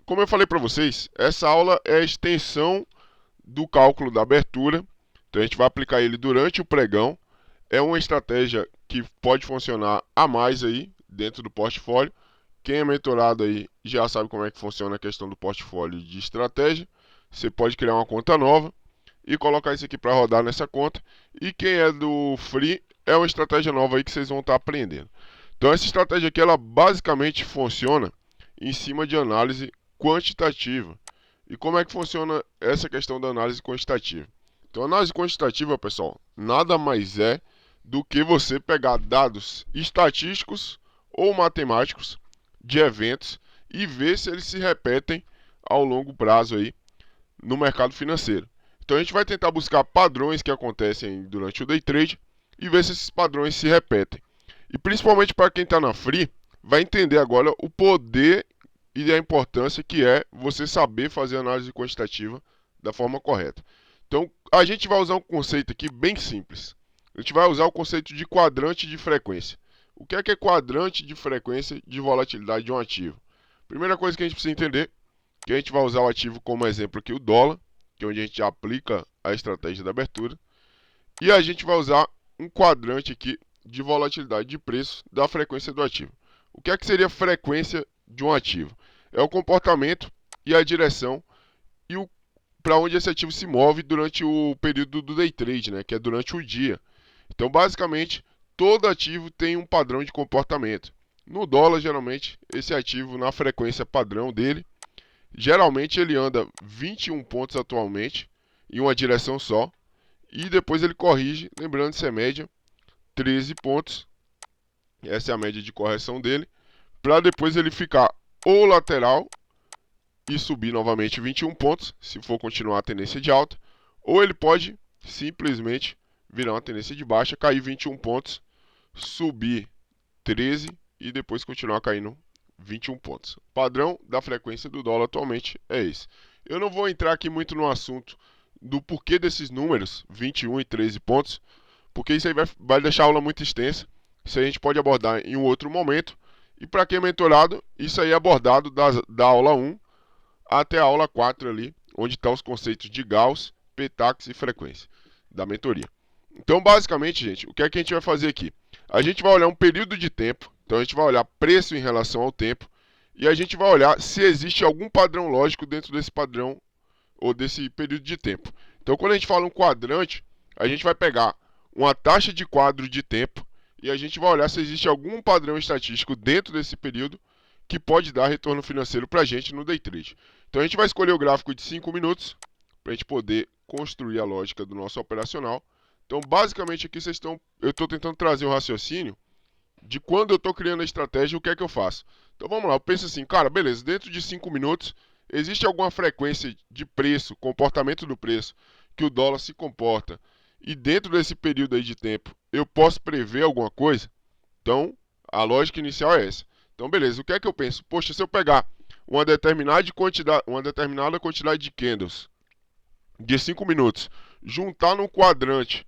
como eu falei para vocês, essa aula é a extensão do cálculo da abertura. Então a gente vai aplicar ele durante o pregão. É uma estratégia que pode funcionar a mais aí dentro do portfólio. Quem é mentorado aí já sabe como é que funciona a questão do portfólio de estratégia. Você pode criar uma conta nova e colocar isso aqui para rodar nessa conta. E quem é do Free é uma estratégia nova aí que vocês vão estar aprendendo. Então essa estratégia aqui ela basicamente funciona em cima de análise quantitativa. E como é que funciona essa questão da análise quantitativa? Então, a análise quantitativa, pessoal, nada mais é do que você pegar dados estatísticos ou matemáticos de eventos e ver se eles se repetem ao longo prazo aí no mercado financeiro. Então, a gente vai tentar buscar padrões que acontecem durante o day trade e ver se esses padrões se repetem. E principalmente para quem está na Free, vai entender agora o poder e a importância que é você saber fazer análise quantitativa da forma correta. Então, a gente vai usar um conceito aqui bem simples. A gente vai usar o conceito de quadrante de frequência. O que é quadrante de frequência de volatilidade de um ativo? Primeira coisa que a gente precisa entender, que a gente vai usar o ativo como exemplo aqui, o dólar, que é onde a gente aplica a estratégia da abertura. E a gente vai usar um quadrante aqui de volatilidade de preço da frequência do ativo. O que seria a frequência de um ativo? É o comportamento e a direção e para onde esse ativo se move durante o período do day trade, né, que é durante o dia. Então, basicamente, todo ativo tem um padrão de comportamento. No dólar, geralmente, esse ativo na frequência padrão dele, geralmente ele anda 21 pontos atualmente em uma direção só e depois ele corrige, lembrando que é média, 13 pontos. Essa é a média de correção dele, para depois ele ficar ou lateral e subir novamente 21 pontos, se for continuar a tendência de alta, ou ele pode simplesmente virar uma tendência de baixa, cair 21 pontos, subir 13 e depois continuar caindo 21 pontos. O padrão da frequência do dólar atualmente é esse. Eu não vou entrar aqui muito no assunto do porquê desses números, 21 e 13 pontos, porque isso aí vai deixar a aula muito extensa. Isso aí a gente pode abordar em um outro momento. E para quem é mentorado, isso aí é abordado da aula 1 até a aula 4 ali, onde estão os conceitos de Gauss, Petax e frequência da mentoria. Então, basicamente, gente, o que é que a gente vai fazer aqui? A gente vai olhar um período de tempo, então a gente vai olhar preço em relação ao tempo, e a gente vai olhar se existe algum padrão lógico dentro desse padrão ou desse período de tempo. Então, quando a gente fala um quadrante, a gente vai pegar uma taxa de quadro de tempo e a gente vai olhar se existe algum padrão estatístico dentro desse período que pode dar retorno financeiro para a gente no day trade. Então a gente vai escolher o gráfico de 5 minutos para a gente poder construir a lógica do nosso operacional. Então basicamente aqui eu estou tentando trazer o raciocínio de quando eu estou criando a estratégia, o que é que eu faço. Então vamos lá, eu penso assim, cara, beleza, dentro de 5 minutos existe alguma frequência de preço, comportamento do preço, que o dólar se comporta, e dentro desse período aí de tempo eu posso prever alguma coisa? Então a lógica inicial é essa. Então, beleza, o que é que eu penso? Poxa, se eu pegar uma determinada quantidade de candles de 5 minutos, juntar num quadrante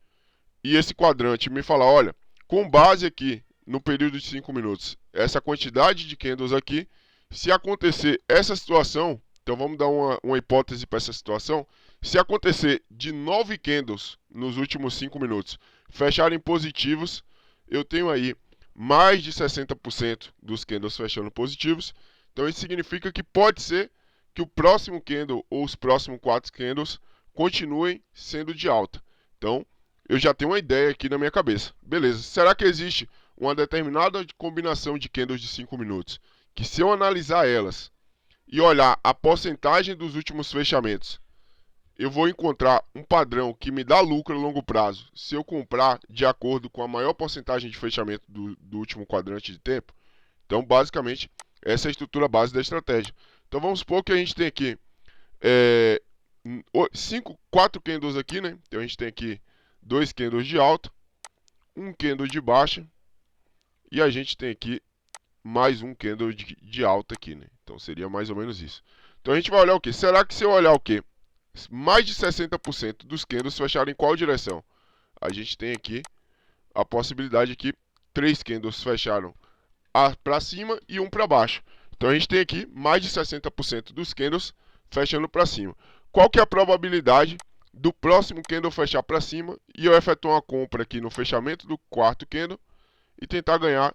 e esse quadrante me falar, olha, com base aqui no período de 5 minutos, essa quantidade de candles aqui, se acontecer essa situação, então vamos dar uma hipótese para essa situação, se acontecer de 9 candles nos últimos 5 minutos fecharem positivos, eu tenho aí mais de 60% dos candles fechando positivos. Então isso significa que pode ser que o próximo candle ou os próximos 4 candles continuem sendo de alta. Então eu já tenho uma ideia aqui na minha cabeça. Beleza, será que existe uma determinada combinação de candles de 5 minutos que, se eu analisar elas e olhar a porcentagem dos últimos fechamentos, eu vou encontrar um padrão que me dá lucro a longo prazo se eu comprar de acordo com a maior porcentagem de fechamento do último quadrante de tempo? Então, basicamente, essa é a estrutura base da estratégia. Então, vamos supor que a gente tem aqui 4 candles aqui, né? Então, a gente tem aqui 2 candles de alta, um candle de baixa, e a gente tem aqui mais um candle de alta aqui, né? Então, seria mais ou menos isso. Então, a gente vai olhar o quê? Será que se eu olhar o quê? Mais de 60% dos candles fecharam em qual direção? A gente tem aqui a possibilidade que 3 candles fecharam para cima e um para baixo. Então a gente tem aqui mais de 60% dos candles fechando para cima. Qual que é a probabilidade do próximo candle fechar para cima e eu efetuar uma compra aqui no fechamento do quarto candle e tentar ganhar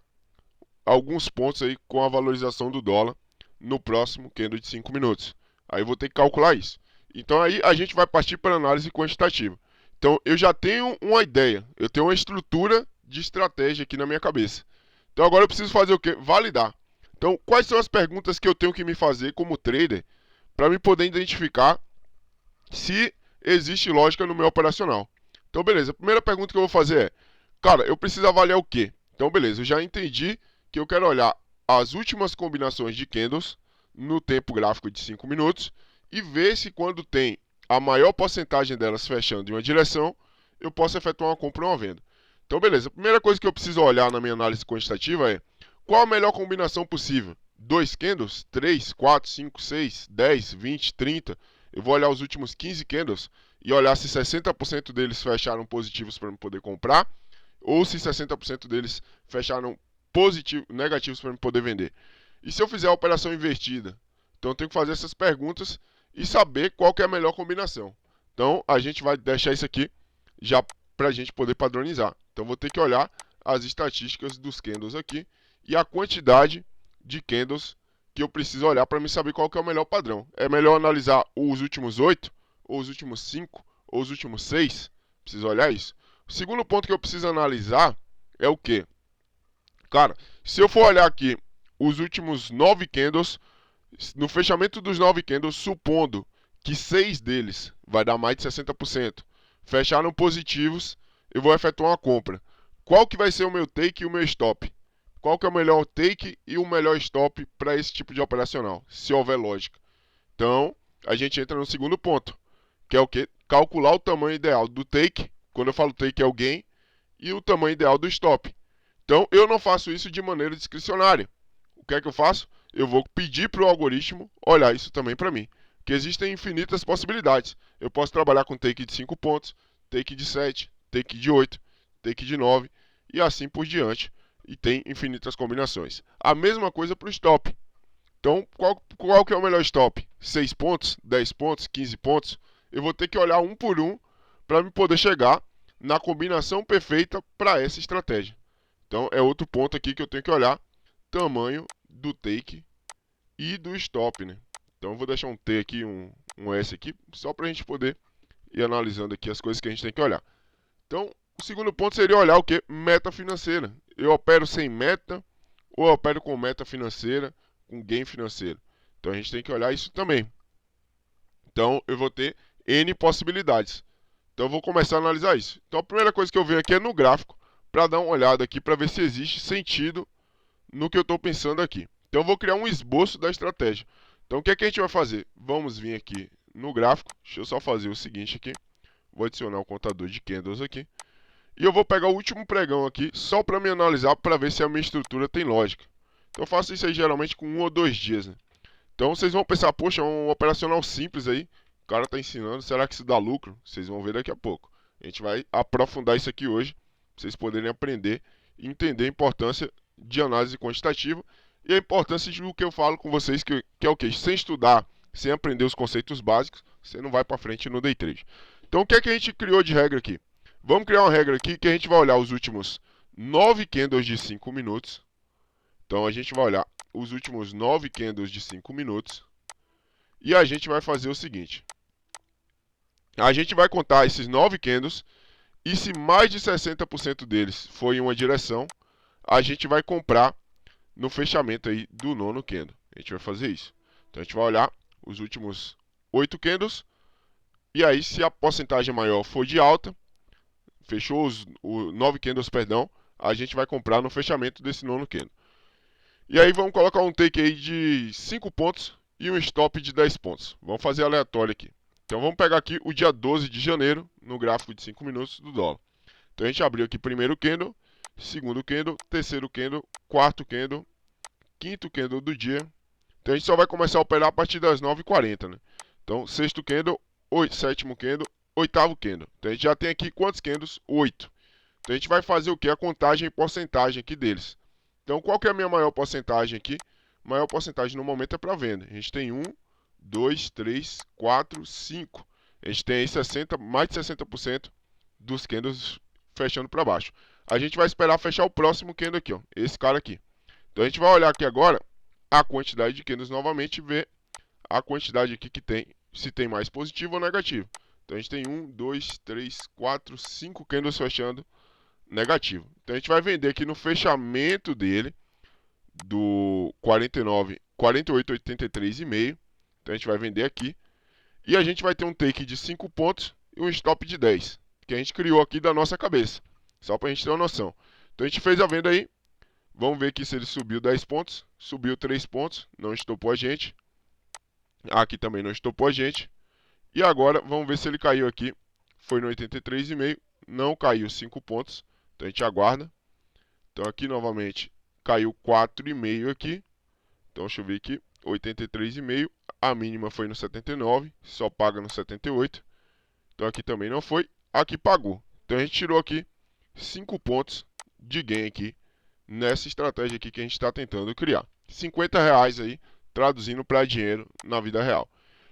alguns pontos aí com a valorização do dólar no próximo candle de 5 minutos? Aí eu vou ter que calcular isso. Então aí a gente vai partir para análise quantitativa. Então eu já tenho uma ideia, eu tenho uma estrutura de estratégia aqui na minha cabeça. Então agora eu preciso fazer o quê? Validar. Então quais são as perguntas que eu tenho que me fazer como trader para me poder identificar se existe lógica no meu operacional? Então beleza, a primeira pergunta que eu vou fazer é, cara, eu preciso avaliar o quê? Então beleza, eu já entendi que eu quero olhar as últimas combinações de candles no tempo gráfico de 5 minutos e ver se quando tem a maior porcentagem delas fechando em uma direção, eu posso efetuar uma compra ou uma venda. Então beleza, a primeira coisa que eu preciso olhar na minha análise quantitativa é qual a melhor combinação possível? 2 candles? 3, 4, 5, 6, 10, 20, 30? Eu vou olhar os últimos 15 candles e olhar se 60% deles fecharam positivos para eu poder comprar ou se 60% deles fecharam negativos para eu poder vender. E se eu fizer a operação invertida? Então eu tenho que fazer essas perguntas e saber qual que é a melhor combinação. Então a gente vai deixar isso aqui já para a gente poder padronizar. Então vou ter que olhar as estatísticas dos candles aqui e a quantidade de candles que eu preciso olhar para me saber qual que é o melhor padrão. É melhor analisar os últimos 8, ou os últimos 5, ou os últimos 6? Preciso olhar isso. O segundo ponto que eu preciso analisar é o quê? Cara, se eu for olhar aqui os últimos 9 candles, no fechamento dos 9 candles, supondo que 6 deles vai dar mais de 60%, fecharam positivos, eu vou efetuar uma compra. Qual que vai ser o meu take e o meu stop? Qual que é o melhor take e o melhor stop para esse tipo de operacional, se houver lógica? Então, a gente entra no segundo ponto, que é o quê? Calcular o tamanho ideal do take, quando eu falo take é o gain, e o tamanho ideal do stop. Então, eu não faço isso de maneira discricionária. O que é que eu faço? Eu vou pedir para o algoritmo olhar isso também para mim. Porque existem infinitas possibilidades. Eu posso trabalhar com take de 5 pontos, take de 7, take de 8, take de 9 e assim por diante. E tem infinitas combinações. A mesma coisa para o stop. Então, qual que é o melhor stop? 6 pontos, 10 pontos, 15 pontos? Eu vou ter que olhar um por um para me poder chegar na combinação perfeita para essa estratégia. Então, é outro ponto aqui que eu tenho que olhar. Tamanho do take e do stop, né? Então, eu vou deixar um T aqui, um S aqui, só para a gente poder ir analisando aqui as coisas que a gente tem que olhar. Então, o segundo ponto seria olhar o que? Meta financeira. Eu opero sem meta ou eu opero com meta financeira, com gain financeiro? Então, a gente tem que olhar isso também. Então, eu vou ter N possibilidades. Então, eu vou começar a analisar isso. Então, a primeira coisa que eu venho aqui é no gráfico, para dar uma olhada aqui, para ver se existe sentido no que eu estou pensando aqui. Então, eu vou criar um esboço da estratégia. Então, o que é que a gente vai fazer? Vamos vir aqui no gráfico. Deixa eu só fazer o seguinte aqui. Vou adicionar o contador de candles aqui. E eu vou pegar o último pregão aqui, só para me analisar, para ver se a minha estrutura tem lógica. Então, eu faço isso aí geralmente com 1 ou 2 dias, né? Então, vocês vão pensar, poxa, é um operacional simples aí. O cara está ensinando, será que isso dá lucro? Vocês vão ver daqui a pouco. A gente vai aprofundar isso aqui hoje, para vocês poderem aprender e entender a importância de análise quantitativa e a importância do que eu falo com vocês, que é o quê? Sem estudar, sem aprender os conceitos básicos, você não vai para frente no day trade. Então, o que é que a gente criou de regra aqui? Vamos criar uma regra aqui que a gente vai olhar os últimos 9 candles de 5 minutos. Então, a gente vai olhar os últimos 9 candles de 5 minutos. E a gente vai fazer o seguinte. A gente vai contar esses 9 candles. E se mais de 60% deles for em uma direção, a gente vai comprar no fechamento aí do nono candle. A gente vai fazer isso. Então, a gente vai olhar os últimos 8 candles. E aí, se a porcentagem maior for de alta, fechou os 9 candles, perdão, a gente vai comprar no fechamento desse nono candle. E aí vamos colocar um take aí de 5 pontos e um stop de 10 pontos. Vamos fazer aleatório aqui. Então vamos pegar aqui o dia 12 de janeiro, no gráfico de 5 minutos do dólar. Então a gente abriu aqui primeiro candle, segundo candle, terceiro candle, quarto candle, quinto candle do dia. Então a gente só vai começar a operar a partir das 9h40, né? Então sexto candle, sétimo candle, oitavo candle. Então a gente já tem aqui quantos candles? 8. Então a gente vai fazer o que? A contagem em porcentagem aqui deles. Então qual que é a minha maior porcentagem aqui? maior porcentagem no momento é para venda. A gente tem 1, 2, 3, 4, 5. A gente tem aí 60, mais de 60% dos candles fechando para baixo. A gente vai esperar fechar o próximo candle aqui, ó, esse cara aqui. Então a gente vai olhar aqui agora a quantidade de candles novamente e ver a quantidade aqui que tem, se tem mais positivo ou negativo. Então a gente tem 1, 2, 3, 4, 5 candles fechando negativo. Então a gente vai vender aqui no fechamento dele do 48,83,5. Então a gente vai vender aqui e a gente vai ter um take de 5 pontos e um stop de 10, que a gente criou aqui da nossa cabeça, só para a gente ter uma noção. Então a gente fez a venda aí, vamos ver aqui se ele subiu 10 pontos, subiu 3 pontos, não estopou a gente. Aqui também não estopou a gente. E agora vamos ver se ele caiu aqui, foi no 83,5, não caiu 5 pontos, então a gente aguarda. Então aqui novamente caiu 4,5 aqui. Então deixa eu ver aqui, 83,5, a mínima foi no 79, só paga no 78. Então aqui também não foi, aqui pagou. Então a gente tirou aqui 5 pontos de gain aqui nessa estratégia aqui que a gente está tentando criar. R$ 50 aí, traduzindo para dinheiro na vida real.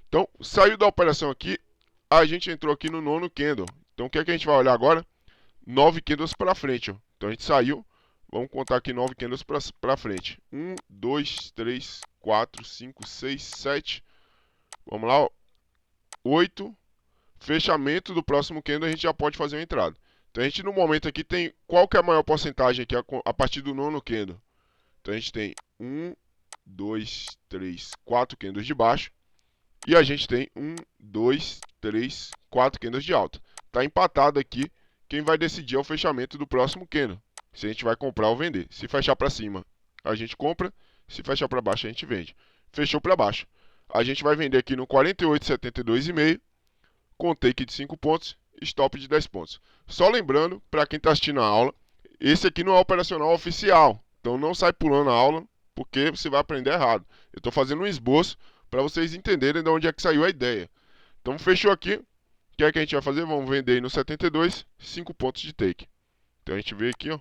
Então saiu da operação aqui, a gente entrou aqui no nono candle. Então o que é que a gente vai olhar agora? 9 candles para frente, ó. Então a gente saiu. Vamos contar aqui 9 candles para frente. 1, 2, 3, 4, 5, 6, 7. Vamos lá, ó. 8. Fechamento do próximo candle a gente já pode fazer uma entrada. Então a gente no momento aqui tem, qual que é a maior porcentagem aqui a partir do nono candle? Então a gente tem 1, 2, 3, 4 candles de baixo. E a gente tem 1, 2, 3, 4 candles de alta. Está empatado aqui. Quem vai decidir é o fechamento do próximo candle. Se a gente vai comprar ou vender. Se fechar para cima, a gente compra. Se fechar para baixo, a gente vende. Fechou para baixo. A gente vai vender aqui no 48,72,5, com take de 5 pontos, stop de 10 pontos. Só lembrando, para quem está assistindo a aula, esse aqui não é operacional oficial. Então não sai pulando a aula, porque você vai aprender errado. Eu estou fazendo um esboço para vocês entenderem de onde é que saiu a ideia. Então fechou aqui. O que é que a gente vai fazer? Vamos vender aí no 72, 5 pontos de take. Então a gente vê aqui, ó.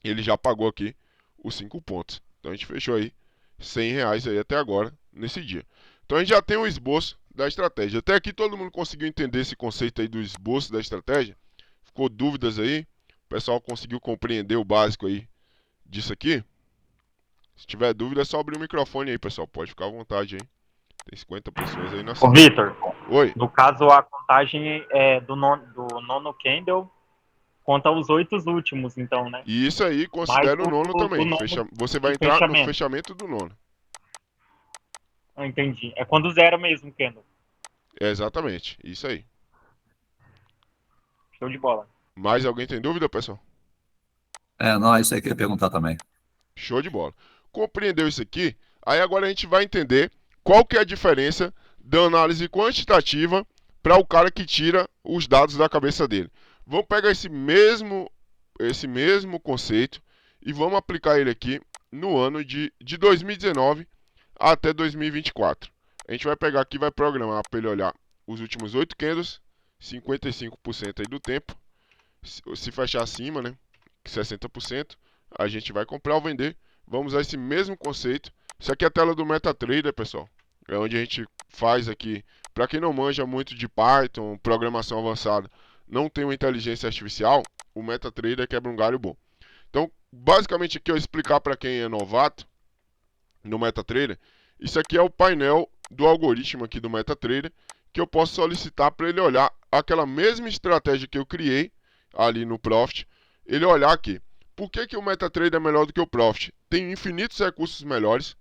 Ele já pagou aqui os 5 pontos. Então a gente fechou aí R$ 100 aí até agora, nesse dia. Então a gente já tem um esboço da estratégia. Até aqui todo mundo conseguiu entender esse conceito aí do esboço da estratégia? Ficou dúvidas aí? O pessoal conseguiu compreender o básico aí disso aqui? Se tiver dúvida é só abrir o microfone aí, pessoal. Pode ficar à vontade aí. Tem 50 pessoas aí na Ô, sala. Vitor, Oi. no caso a contagem é do nono candle conta os 8 últimos, então, né? E isso aí Mais considera o nono também. nono Você vai do entrar no fechamento. fechamento do nono. Eu entendi. É quando zero mesmo o candle. É exatamente, isso aí. Show de bola. Mais alguém tem dúvida, pessoal? Não, isso aí que eu ia perguntar também. Show de bola. Compreendeu isso aqui? Aí agora a gente vai entender qual que é a diferença da análise quantitativa para o cara que tira os dados da cabeça dele. Vamos pegar esse mesmo conceito e vamos aplicar ele aqui no ano de 2019 até 2024. A gente vai pegar aqui e vai programar para ele olhar os últimos 8 candles, 55% aí do tempo. Se fechar acima, né, 60%, a gente vai comprar ou vender. Vamos usar esse mesmo conceito. Isso aqui é a tela do MetaTrader, pessoal. É onde a gente faz aqui. Para quem não manja muito de Python, programação avançada, não tem uma inteligência artificial, o MetaTrader quebra um galho bom. Então, basicamente aqui eu explicar para quem é novato no MetaTrader, isso aqui é o painel do algoritmo aqui do MetaTrader, que eu posso solicitar para ele olhar aquela mesma estratégia que eu criei ali no Profit, ele olhar aqui. Por que o MetaTrader é melhor do que o Profit? Tem infinitos recursos melhores,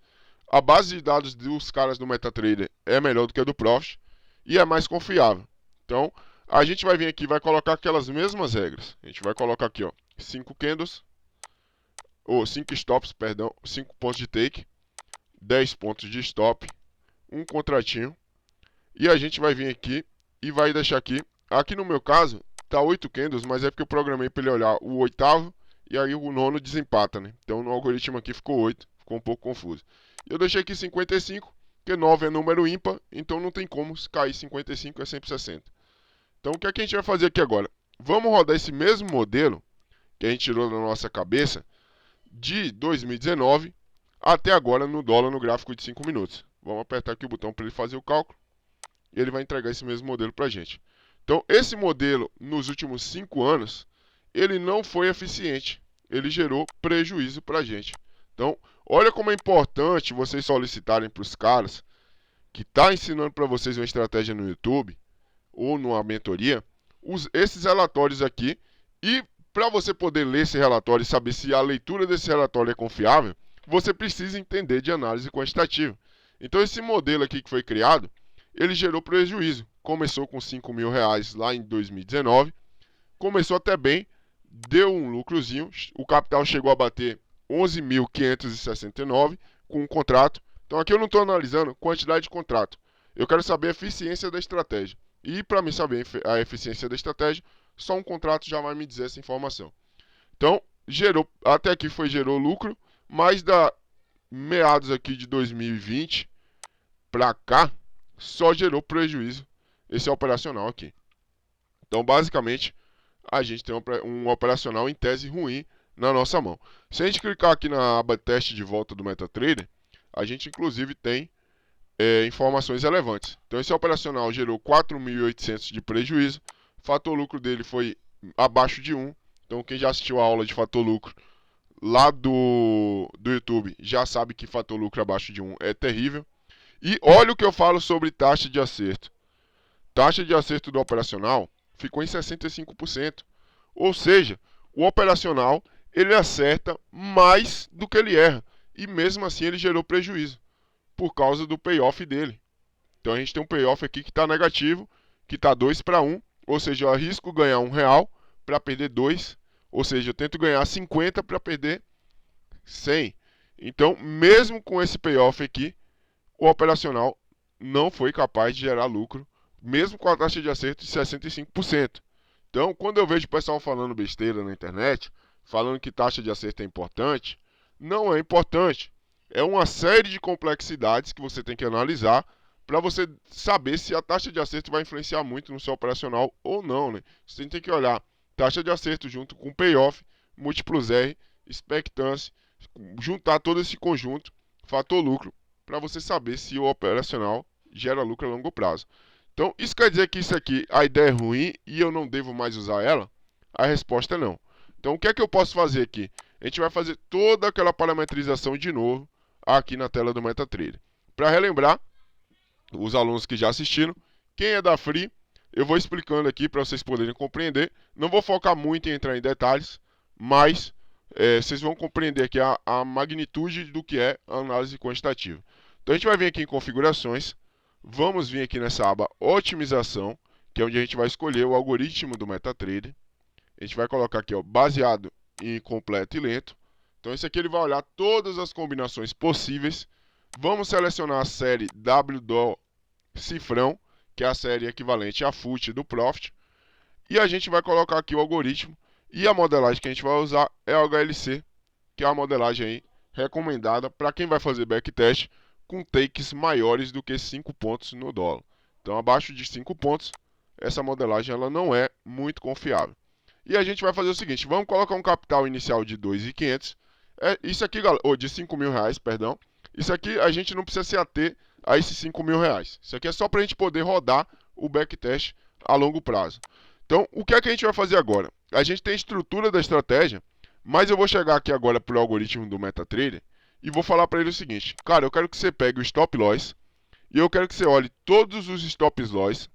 a base de dados dos caras do MetaTrader é melhor do que a do Profit e é mais confiável. Então, a gente vai vir aqui e vai colocar aquelas mesmas regras. A gente vai colocar aqui, ó, 5 candles, ou 5 stops, perdão, 5 pontos de take, 10 pontos de stop, um contratinho. E a gente vai vir aqui e vai deixar aqui. Aqui no meu caso, tá 8 candles, mas é porque eu programei para ele olhar o oitavo e aí o nono desempata, né? Então no algoritmo aqui ficou 8, ficou um pouco confuso. Eu deixei aqui 55, porque 9 é número ímpar, então não tem como cair 55, é sempre 60. Então o que é que a gente vai fazer aqui agora? Vamos rodar esse mesmo modelo que a gente tirou da nossa cabeça de 2019 até agora no dólar no gráfico de 5 minutos. Vamos apertar aqui o botão para ele fazer o cálculo e ele vai entregar esse mesmo modelo para a gente. Então, esse modelo, nos últimos 5 anos, ele não foi eficiente. Ele gerou prejuízo para a gente. Então, olha como é importante vocês solicitarem para os caras que estão ensinando para vocês uma estratégia no YouTube ou numa mentoria, esses relatórios aqui. E para você poder ler esse relatório e saber se a leitura desse relatório é confiável, você precisa entender de análise quantitativa. Então, esse modelo aqui que foi criado, ele gerou prejuízo. Começou com R$5.000 lá em 2019, começou até bem, deu um lucrozinho, o capital chegou a bater 11.569 com um contrato. Então aqui eu não estou analisando quantidade de contrato, eu quero saber a eficiência da estratégia. E para mim saber a eficiência da estratégia, só um contrato já vai me dizer essa informação. Então, até aqui gerou lucro, mas da meados aqui de 2020 para cá, só gerou prejuízo esse operacional aqui. Então, basicamente, a gente tem um operacional em tese ruim na nossa mão. Se a gente clicar aqui na aba teste de volta do MetaTrader, a gente inclusive tem informações relevantes. Então, esse operacional gerou 4.800 de prejuízo, o fator lucro dele foi abaixo de 1. Então, quem já assistiu a aula de fator lucro lá do YouTube já sabe que fator lucro abaixo de 1 é terrível. E olha o que eu falo sobre taxa de acerto. Taxa de acerto do operacional ficou em 65%. Ou seja, o operacional ele acerta mais do que ele erra. E mesmo assim ele gerou prejuízo por causa do payoff dele. Então a gente tem um payoff aqui que está negativo, que está 2:1. Ou seja, eu arrisco ganhar R$1 para perder 2. Ou seja, eu tento ganhar 50 para perder 100. Então, mesmo com esse payoff aqui, o operacional não foi capaz de gerar lucro, mesmo com a taxa de acerto de 65%. Então, quando eu vejo o pessoal falando besteira na internet, falando que taxa de acerto é importante, não é importante. É uma série de complexidades que você tem que analisar para você saber se a taxa de acerto vai influenciar muito no seu operacional ou não, né? Você tem que olhar taxa de acerto junto com payoff, múltiplos R, expectância, juntar todo esse conjunto, fator lucro, para você saber se o operacional gera lucro a longo prazo. Então, isso quer dizer que isso aqui, a ideia é ruim e eu não devo mais usar ela? A resposta é não. Então, o que é que eu posso fazer aqui? A gente vai fazer toda aquela parametrização de novo aqui na tela do MetaTrader. Para relembrar, os alunos que já assistiram, quem é da Free, eu vou explicando aqui para vocês poderem compreender. Não vou focar muito em entrar em detalhes, mas vocês vão compreender aqui a magnitude do que é a análise quantitativa. Então, a gente vai vir aqui em configurações, vamos vir aqui nessa aba otimização, que é onde a gente vai escolher o algoritmo do MetaTrader. A gente vai colocar aqui, ó, baseado em completo e lento. Então, esse aqui ele vai olhar todas as combinações possíveis. Vamos selecionar a série WDO Cifrão, que é a série equivalente à FUT do Profit. E a gente vai colocar aqui o algoritmo. E a modelagem que a gente vai usar é a HLC, que é a modelagem aí recomendada para quem vai fazer backtest com takes maiores do que 5 pontos no dólar. Então, abaixo de 5 pontos, essa modelagem ela não é muito confiável. E a gente vai fazer o seguinte, vamos colocar um capital inicial de 2.500. Isso aqui, ou de R$5.000, perdão. Isso aqui a gente não precisa se ater a esses R$5.000. Isso aqui é só para a gente poder rodar o backtest a longo prazo. Então, o que é que a gente vai fazer agora? A gente tem a estrutura da estratégia, mas eu vou chegar aqui agora para o algoritmo do MetaTrader e vou falar para ele o seguinte. Cara, eu quero que você pegue o stop loss e eu quero que você olhe todos os stop loss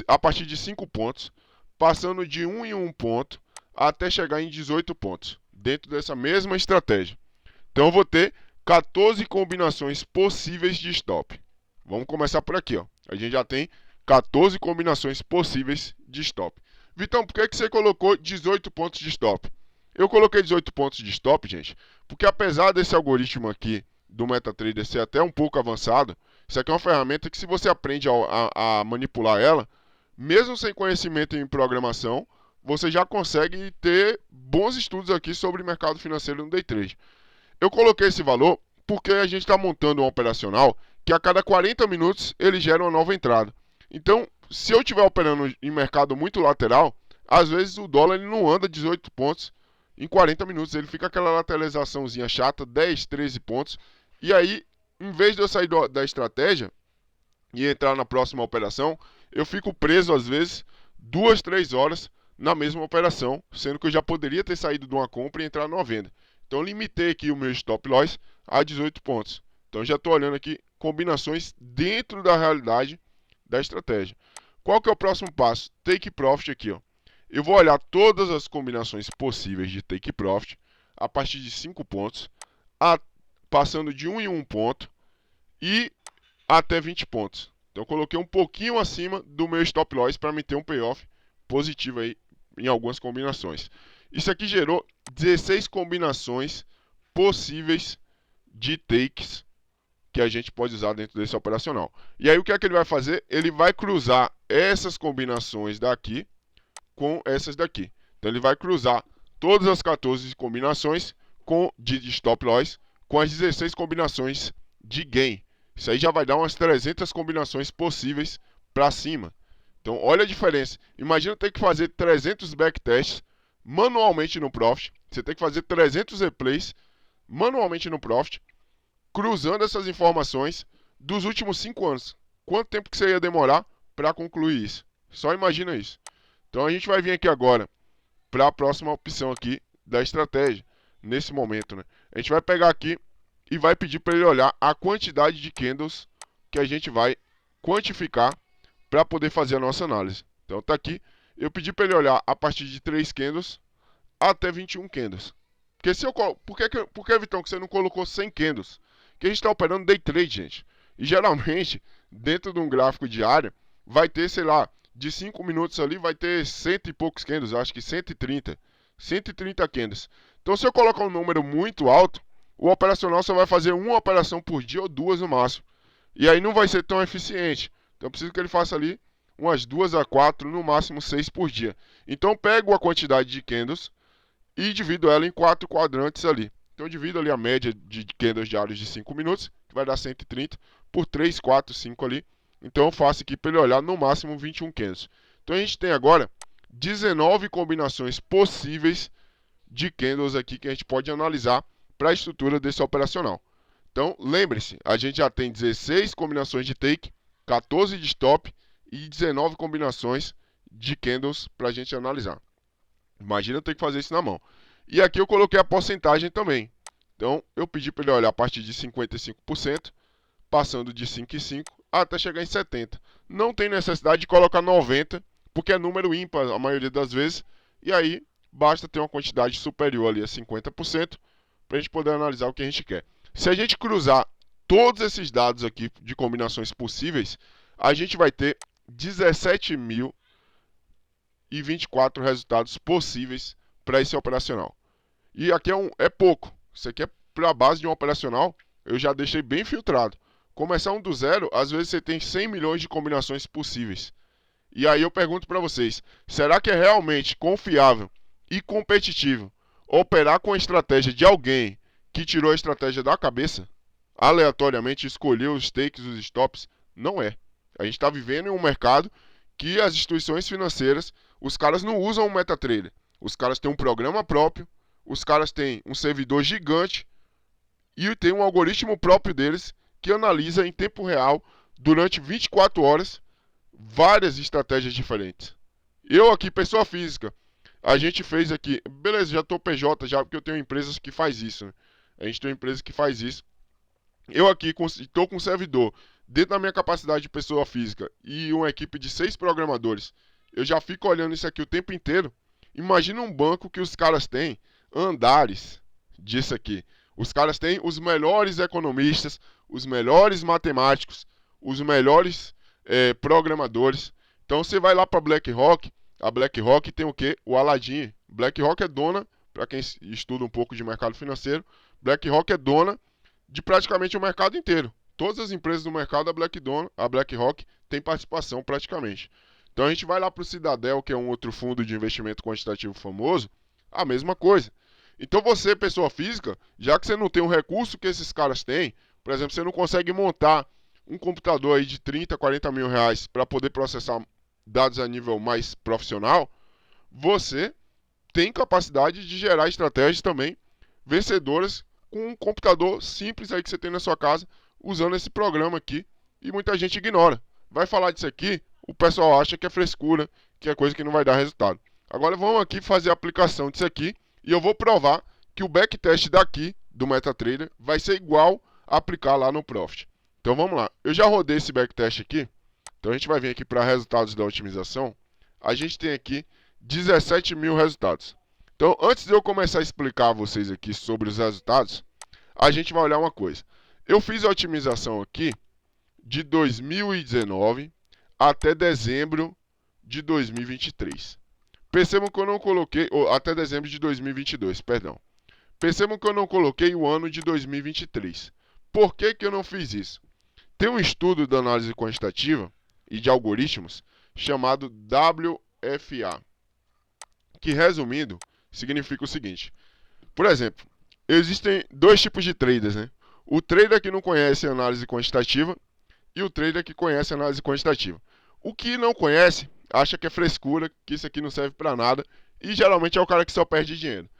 a partir de 5 pontos, passando de 1 em 1 ponto até chegar em 18 pontos, dentro dessa mesma estratégia. Então, eu vou ter 14 combinações possíveis de stop. Vamos começar por aqui, ó. A gente já tem 14 combinações possíveis de stop. Vitão, por que você colocou 18 pontos de stop? Eu coloquei 18 pontos de stop, gente, porque apesar desse algoritmo aqui do MetaTrader ser até um pouco avançado, isso aqui é uma ferramenta que se você aprende a manipular ela, mesmo sem conhecimento em programação, você já consegue ter bons estudos aqui sobre mercado financeiro no Day Trade. Eu coloquei esse valor porque a gente está montando um operacional que a cada 40 minutos ele gera uma nova entrada. Então, se eu estiver operando em mercado muito lateral, às vezes o dólar ele não anda 18 pontos em 40 minutos ele fica aquela lateralizaçãozinha chata, 10, 13 pontos. E aí, em vez de eu sair da estratégia e entrar na próxima operação, eu fico preso às vezes 2, 3 horas na mesma operação, sendo que eu já poderia ter saído de uma compra e entrar numa venda. Então eu limitei aqui o meu stop loss a 18 pontos. Então já estou olhando aqui combinações dentro da realidade da estratégia. Qual que é o próximo passo? Take profit aqui, ó. Eu vou olhar todas as combinações possíveis de take profit a partir de 5 pontos, passando de 1 em 1 ponto e até 20 pontos. Então eu coloquei um pouquinho acima do meu stop loss para me ter um payoff positivo aí em algumas combinações. Isso aqui gerou 16 combinações possíveis de takes que a gente pode usar dentro desse operacional. E aí o que é que ele vai fazer? Ele vai cruzar essas combinações daqui com essas daqui. Então ele vai cruzar todas as 14 combinações de stop loss com as 16 combinações de gain. Isso aí já vai dar umas 300 combinações possíveis para cima. Então olha a diferença. Imagina ter que fazer 300 backtests manualmente no Profit. Você tem que fazer 300 replays manualmente no Profit, cruzando essas informações dos últimos 5 anos. Quanto tempo que você ia demorar para concluir isso? Só imagina isso. Então a gente vai vir aqui agora para a próxima opção aqui da estratégia, nesse momento, né? A gente vai pegar aqui e vai pedir para ele olhar a quantidade de candles que a gente vai quantificar para poder fazer a nossa análise. Então tá aqui, eu pedi para ele olhar a partir de 3 candles até 21 candles. Porque se eu por que, Vitão, que você não colocou 100 candles? Porque a gente está operando day trade, gente. E geralmente, dentro de um gráfico diário, vai ter, sei lá, de 5 minutos ali, vai ter 100 e poucos candles, acho que 130. 130 candles. Então, se eu colocar um número muito alto, o operacional só vai fazer uma operação por dia ou 2 no máximo. E aí não vai ser tão eficiente. Então, eu preciso que ele faça ali umas 2 a 4, no máximo 6 por dia. Então, eu pego a quantidade de candles e divido ela em 4 quadrantes ali. Então, eu divido ali a média de candles diários de 5 minutos, que vai dar 130, por 3, 4, 5 ali. Então, eu faço aqui para ele olhar no máximo 21 candles. Então, a gente tem agora 19 combinações possíveis de candles aqui que a gente pode analisar para a estrutura desse operacional. Então, lembre-se, a gente já tem 16 combinações de take, 14 de stop e 19 combinações de candles para a gente analisar. Imagina eu ter que fazer isso na mão. E aqui eu coloquei a porcentagem também. Então, eu pedi para ele olhar a partir de 55%, passando de 5,5% até chegar em 70%. Não tem necessidade de colocar 90%, porque é número ímpar a maioria das vezes. E aí, basta ter uma quantidade superior ali a 50% para a gente poder analisar o que a gente quer. Se a gente cruzar todos esses dados aqui de combinações possíveis, a gente vai ter 17.024 resultados possíveis para esse operacional. E aqui é pouco. Isso aqui é para a base de um operacional, eu já deixei bem filtrado. Começar do zero, às vezes você tem 100 milhões de combinações possíveis. E aí eu pergunto para vocês, será que é realmente confiável e competitivo operar com a estratégia de alguém que tirou a estratégia da cabeça? Aleatoriamente escolheu os takes, os stops? Não é. A gente está vivendo em um mercado que as instituições financeiras, os caras não usam o MetaTrader. Os caras têm um programa próprio, os caras têm um servidor gigante e tem um algoritmo próprio deles que analisa em tempo real, durante 24 horas, várias estratégias diferentes. Eu aqui, pessoa física, a gente fez aqui, beleza, já estou PJ já, porque eu tenho empresas que faz isso, né? A gente tem uma empresa que faz isso. Eu aqui estou com um servidor, dentro da minha capacidade de pessoa física, e uma equipe de 6 programadores. Eu já fico olhando isso aqui o tempo inteiro. Imagina um banco que os caras têm andares disso aqui. Os caras têm os melhores economistas, os melhores matemáticos, os melhores programadores. Então você vai lá para BlackRock, a BlackRock tem o quê? O Aladdin. BlackRock é dona, para quem estuda um pouco de mercado financeiro, BlackRock é dona de praticamente o mercado inteiro. Todas as empresas do mercado, a BlackRock tem participação praticamente. Então a gente vai lá para o Citadel, que é um outro fundo de investimento quantitativo famoso, a mesma coisa. Então você, pessoa física, já que você não tem o recurso que esses caras têm, por exemplo, você não consegue montar um computador aí de 30, 40 mil reais para poder processar dados a nível mais profissional, você tem capacidade de gerar estratégias também vencedoras com um computador simples aí que você tem na sua casa, usando esse programa aqui, e muita gente ignora. Vai falar disso aqui, o pessoal acha que é frescura, que é coisa que não vai dar resultado. Agora vamos aqui fazer a aplicação disso aqui, e eu vou provar que o backtest daqui, do MetaTrader, vai ser igual a aplicar lá no Profit. Então vamos lá, eu já rodei esse backtest aqui, então a gente vai vir aqui para resultados da otimização, a gente tem aqui 17 mil resultados. Então, antes de eu começar a explicar a vocês aqui sobre os resultados, a gente vai olhar uma coisa. Eu fiz a otimização aqui de 2019 até dezembro de 2023. Percebam que eu não coloquei, ou até dezembro de 2022, perdão. Percebam que eu não coloquei o ano de 2023. Por que que eu não fiz isso? Tem um estudo da análise quantitativa e de algoritmos chamado WFA, que, resumindo, significa o seguinte. Por exemplo, existem dois tipos de traders, né? O trader que não conhece análise quantitativa e o trader que conhece análise quantitativa. O que não conhece, acha que é frescura, que isso aqui não serve para nada, e geralmente é o cara que só perde dinheiro.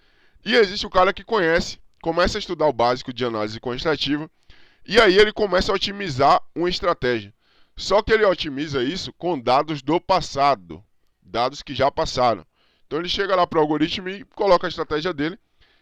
E existe o cara que conhece, começa a estudar o básico de análise quantitativa, e aí ele começa a otimizar uma estratégia. Só que ele otimiza isso com dados do passado, dados que já passaram. Então ele chega lá para o algoritmo e coloca a estratégia dele,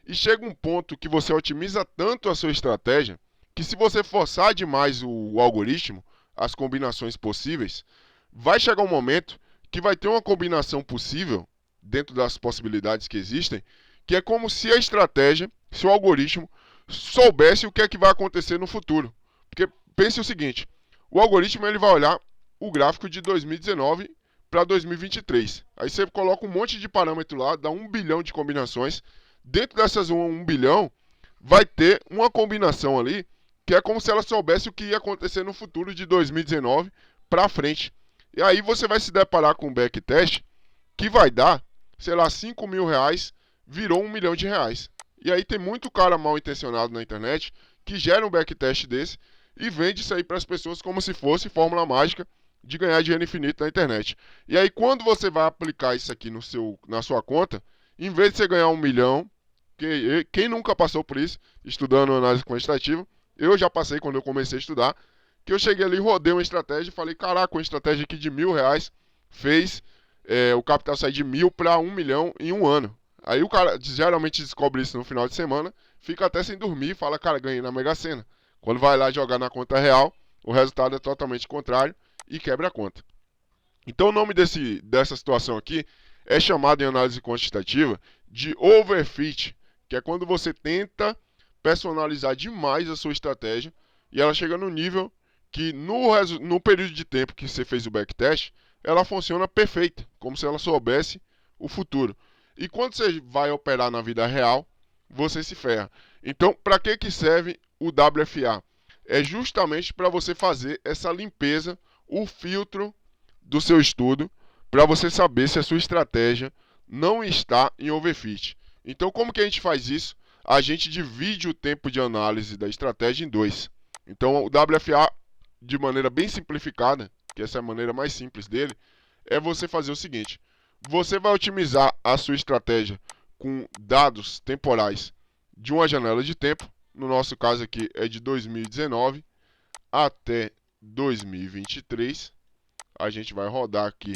e chega um ponto que você otimiza tanto a sua estratégia, que se você forçar demais o algoritmo, as combinações possíveis, vai chegar um momento que vai ter uma combinação possível, dentro das possibilidades que existem, que é como se a estratégia, se o algoritmo, soubesse o que é que vai acontecer no futuro. Porque pense o seguinte, o algoritmo ele vai olhar o gráfico de 2019 para 2023. Aí você coloca um monte de parâmetro lá, dá 1 bilhão de combinações. Dentro dessas 1 bilhão, vai ter uma combinação ali, que é como se ela soubesse o que ia acontecer no futuro de 2019 para frente. E aí você vai se deparar com um backtest que vai dar, sei lá, 5 mil reais, virou 1 milhão de reais. E aí tem muito cara mal intencionado na internet que gera um backtest desse e vende isso aí para as pessoas como se fosse fórmula mágica de ganhar dinheiro infinito na internet. E aí quando você vai aplicar isso aqui na sua conta, em vez de você ganhar 1 milhão, quem nunca passou por isso, estudando análise quantitativa, eu já passei quando eu comecei a estudar, que eu cheguei ali, rodei uma estratégia e falei, caraca, uma estratégia aqui de 1.000 reais fez o capital sair de 1.000 para 1 milhão em um ano. Aí o cara geralmente descobre isso no final de semana, fica até sem dormir e fala, cara, ganhei na Mega Sena. Quando vai lá jogar na conta real, o resultado é totalmente contrário e quebra a conta. Então o nome dessa situação aqui é chamado em análise quantitativa de overfit, que é quando você tenta personalizar demais a sua estratégia e ela chega no nível que no período de tempo que você fez o backtest, ela funciona perfeita, como se ela soubesse o futuro. E quando você vai operar na vida real, você se ferra. Então, para que serve o WFA? É justamente para você fazer essa limpeza, o filtro do seu estudo, para você saber se a sua estratégia não está em overfit. Então, como que a gente faz isso? A gente divide o tempo de análise da estratégia em dois. Então, o WFA, de maneira bem simplificada, que essa é a maneira mais simples dele, é você fazer o seguinte. Você vai otimizar a sua estratégia com dados temporais de uma janela de tempo. No nosso caso aqui é de 2019 até 2023. A gente vai rodar aqui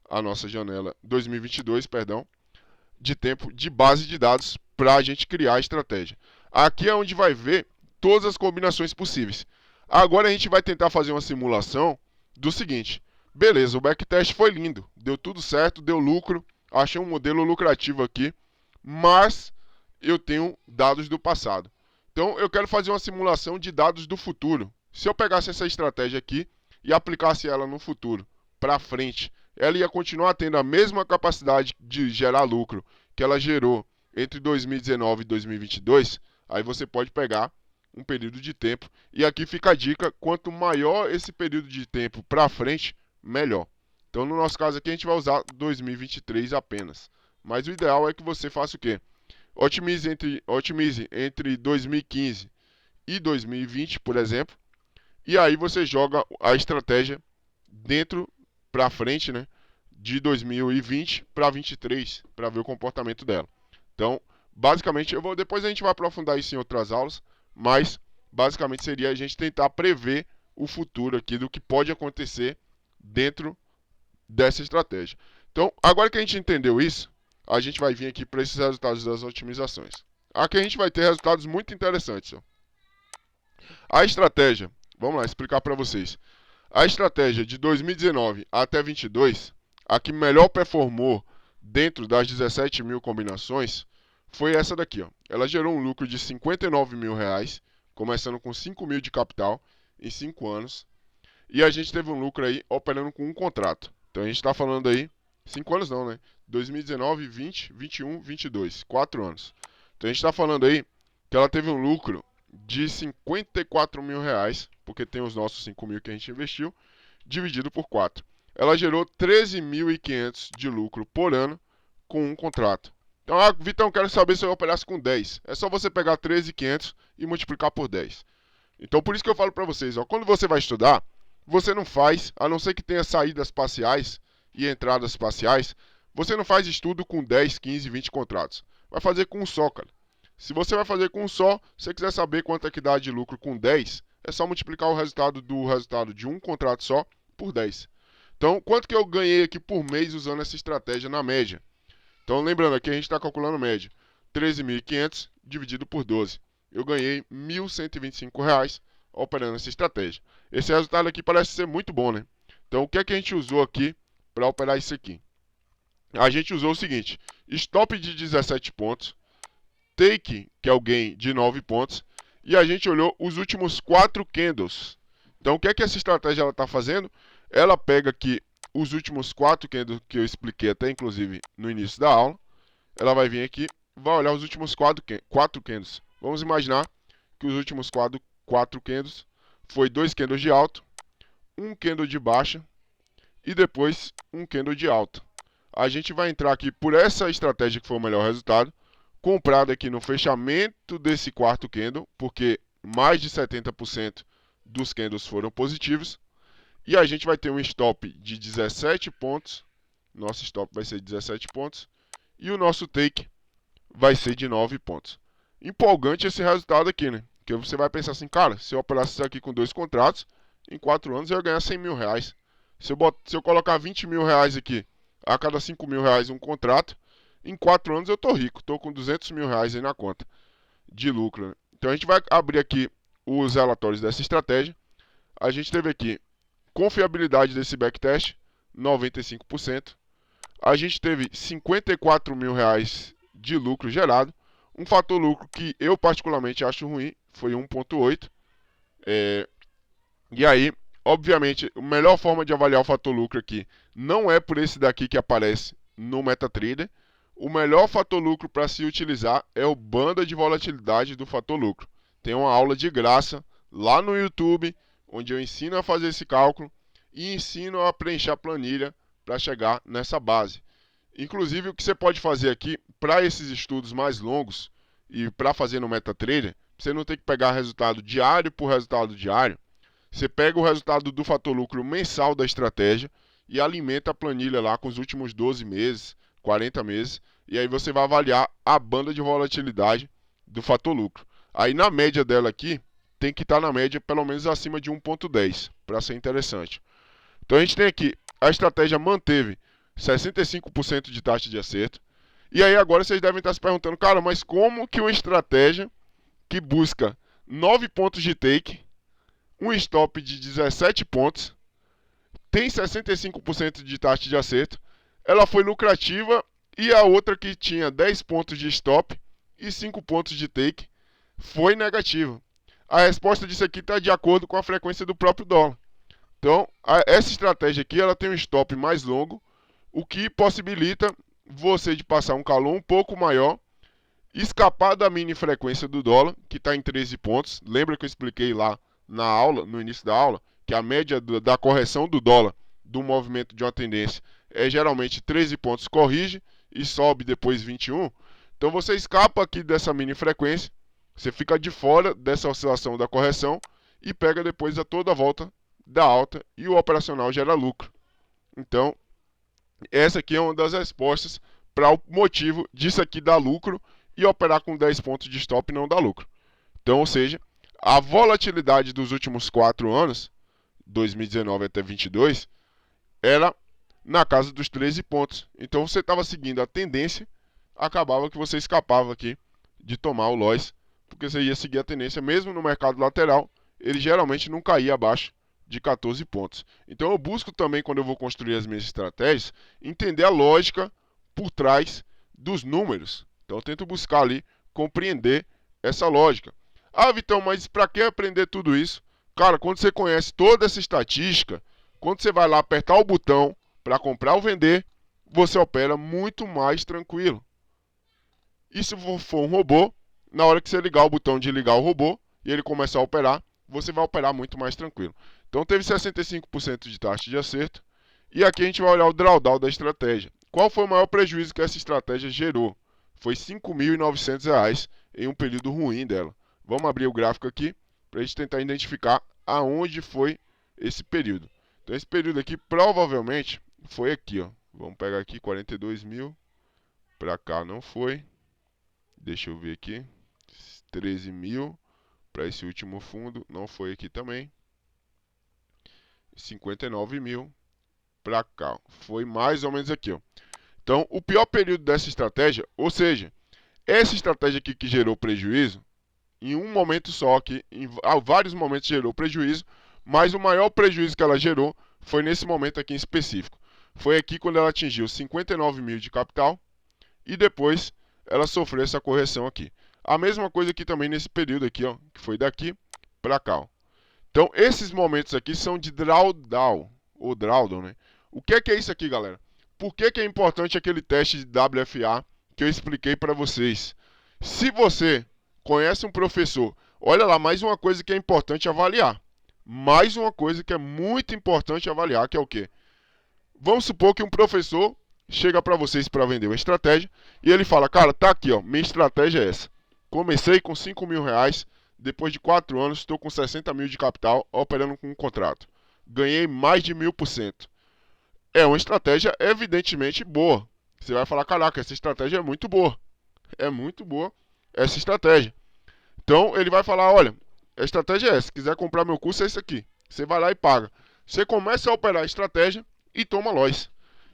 a nossa janela 2022, perdão, de tempo de base de dados para a gente criar a estratégia. Aqui é onde vai ver todas as combinações possíveis. Agora a gente vai tentar fazer uma simulação do seguinte. Beleza, o backtest foi lindo, deu tudo certo, deu lucro, achei um modelo lucrativo aqui, mas eu tenho dados do passado. Então eu quero fazer uma simulação de dados do futuro. Se eu pegasse essa estratégia aqui e aplicasse ela no futuro, para frente, ela ia continuar tendo a mesma capacidade de gerar lucro que ela gerou entre 2019 e 2022, aí você pode pegar um período de tempo. E aqui fica a dica, quanto maior esse período de tempo para frente, melhor. Então no nosso caso aqui a gente vai usar 2023 apenas. Mas o ideal é que você faça o quê? Otimize entre 2015 e 2020, por exemplo. E aí você joga a estratégia dentro para frente, né, de 2020 para 23, para ver o comportamento dela. Então, basicamente, depois a gente vai aprofundar isso em outras aulas, mas basicamente seria a gente tentar prever o futuro aqui do que pode acontecer dentro dessa estratégia. Então, agora que a gente entendeu isso, a gente vai vir aqui para esses resultados das otimizações. Aqui a gente vai ter resultados muito interessantes. Ó. A estratégia, vamos lá explicar para vocês. A estratégia de 2019 até 22, a que melhor performou dentro das 17 mil combinações, foi essa daqui. Ó. Ela gerou um lucro de R$59 mil, começando com 5 mil de capital em 5 anos. E a gente teve um lucro aí operando com um contrato. Então a gente está falando aí, 5 anos não, né? 2019, 20, 21, 22, 4 anos. Então a gente está falando aí que ela teve um lucro de R$54 mil, porque tem os nossos 5 mil que a gente investiu, dividido por 4. Ela gerou 13.500 de lucro por ano com um contrato. Então, Vitão, quero saber se eu operasse com 10. É só você pegar 13.500 e multiplicar por 10. Então, por isso que eu falo para vocês, ó, quando você vai estudar, você não faz, a não ser que tenha saídas parciais e entradas parciais, você não faz estudo com 10, 15, 20 contratos. Vai fazer com um só, cara. Se você vai fazer com um só, se você quiser saber quanto é que dá de lucro com 10, é só multiplicar o resultado de um contrato só por 10. Então, quanto que eu ganhei aqui por mês usando essa estratégia na média? Então, lembrando, aqui a gente está calculando média. 13.500 dividido por 12. Eu ganhei R$1.125 operando essa estratégia. Esse resultado aqui parece ser muito bom, né? Então, o que é que a gente usou aqui para operar isso aqui? A gente usou o seguinte: stop de 17 pontos, take, que é o gain, de 9 pontos, e a gente olhou os últimos 4 candles. Então, o que é que essa estratégia está fazendo? Ela pega aqui os últimos 4 candles que eu expliquei até, inclusive, no início da aula. Ela vai vir aqui, vai olhar os últimos 4 candles. Vamos imaginar que os últimos 4 candles foi 2 candles de alto, um candle de baixa e depois um candle de alta. A gente vai entrar aqui por essa estratégia que foi o melhor resultado, comprado aqui no fechamento desse quarto candle, porque mais de 70% dos candles foram positivos. E a gente vai ter um stop de 17 pontos. Nosso stop vai ser 17 pontos. E o nosso take vai ser de 9 pontos. Empolgante esse resultado aqui, né? Porque você vai pensar assim, cara, se eu operasse isso aqui com 2 contratos, em 4 anos eu ia ganhar R$100 mil. Se eu colocar R$20 mil aqui, a cada R$5 mil um contrato, em 4 anos eu tô rico. Tô com R$200 mil aí na conta de lucro. Né? Então a gente vai abrir aqui os relatórios dessa estratégia. A gente teve aqui confiabilidade desse backtest, 95%. A gente teve R$54 mil de lucro gerado. Um fator lucro que eu particularmente acho ruim foi 1,8. E aí, obviamente, a melhor forma de avaliar o fator lucro aqui não é por esse daqui que aparece no MetaTrader. O melhor fator lucro para se utilizar é o banda de volatilidade do fator lucro. Tem uma aula de graça lá no YouTube, onde eu ensino a fazer esse cálculo e ensino a preencher a planilha para chegar nessa base. Inclusive, o que você pode fazer aqui para esses estudos mais longos e para fazer no MetaTrader, você não tem que pegar resultado diário por resultado diário. Você pega o resultado do fator lucro mensal da estratégia e alimenta a planilha lá com os últimos 12 meses, 40 meses, e aí você vai avaliar a banda de volatilidade do fator lucro. Aí na média dela aqui, tem que estar na média pelo menos acima de 1,10 para ser interessante. Então a gente tem aqui, a estratégia manteve 65% de taxa de acerto. E aí agora vocês devem estar se perguntando, cara, mas como que uma estratégia que busca 9 pontos de take, um stop de 17 pontos, tem 65% de taxa de acerto, ela foi lucrativa, e a outra que tinha 10 pontos de stop e 5 pontos de take foi negativa? A resposta disso aqui está de acordo com a frequência do próprio dólar. Então, essa estratégia aqui ela tem um stop mais longo, o que possibilita você de passar um calor um pouco maior, escapar da mini frequência do dólar, que está em 13 pontos. Lembra que eu expliquei lá na aula, no início da aula, que a média da correção do dólar do movimento de uma tendência é geralmente 13 pontos, corrige e sobe depois 21. Então você escapa aqui dessa mini frequência, você fica de fora dessa oscilação da correção e pega depois a toda a volta da alta e o operacional gera lucro. Então, Essa aqui é uma das respostas para o motivo disso aqui dar lucro e operar com 10 pontos de stop não dá lucro. Então, ou seja, a volatilidade dos últimos 4 anos, 2019 até 22, era na casa dos 13 pontos. Então você estava seguindo a tendência, acabava que você escapava aqui de tomar o loss, porque você ia seguir a tendência, mesmo no mercado lateral, ele geralmente não caía abaixo de 14 pontos. Então eu busco também, quando eu vou construir as minhas estratégias, entender a lógica por trás dos números. Então eu tento buscar ali, compreender essa lógica. Ah, Vitão, mas para que aprender tudo isso? Cara, quando você conhece toda essa estatística, quando você vai lá apertar o botão para comprar ou vender, você opera muito mais tranquilo. E se for um robô, na hora que você ligar o botão de ligar o robô e ele começar a operar, você vai operar muito mais tranquilo. Então teve 65% de taxa de acerto. E aqui a gente vai olhar o drawdown da estratégia. Qual foi o maior prejuízo que essa estratégia gerou? Foi R$ 5.900 em um período ruim dela. Vamos abrir o gráfico aqui para a gente tentar identificar aonde foi esse período. Então esse período aqui provavelmente foi aqui, ó. Vamos pegar aqui 42 mil. Para cá não foi. Deixa eu ver aqui. 13 mil. Para esse último fundo não foi aqui também. 59 mil. Para cá. Foi mais ou menos aqui, ó. Então o pior período dessa estratégia, ou seja, essa estratégia aqui que gerou prejuízo, em um momento só, que em vários momentos gerou prejuízo, mas o maior prejuízo que ela gerou foi nesse momento aqui em específico. Foi aqui quando ela atingiu 59 mil de capital e depois ela sofreu essa correção aqui. A mesma coisa aqui também nesse período aqui, ó, que foi daqui para cá. Ó. Então esses momentos aqui são de drawdown, ou drawdown, né? O que é isso aqui, galera? Por que é importante aquele teste de WFA que eu expliquei para vocês? Se você conhece um professor, olha lá, mais uma coisa que é importante avaliar. Mais uma coisa que é muito importante avaliar, que é o quê? Vamos supor que um professor chega para vocês para vender uma estratégia e ele fala, cara, tá aqui, ó, minha estratégia é essa. Comecei com 5 mil reais, depois de 4 anos estou com 60 mil de capital operando com um contrato. Ganhei mais de 1000%. É uma estratégia evidentemente boa. Você vai falar, caraca, essa estratégia é muito boa. É muito boa essa estratégia. Então ele vai falar, olha, a estratégia é essa, se quiser comprar meu curso é esse aqui. Você vai lá e paga. Você começa a operar a estratégia e toma loss.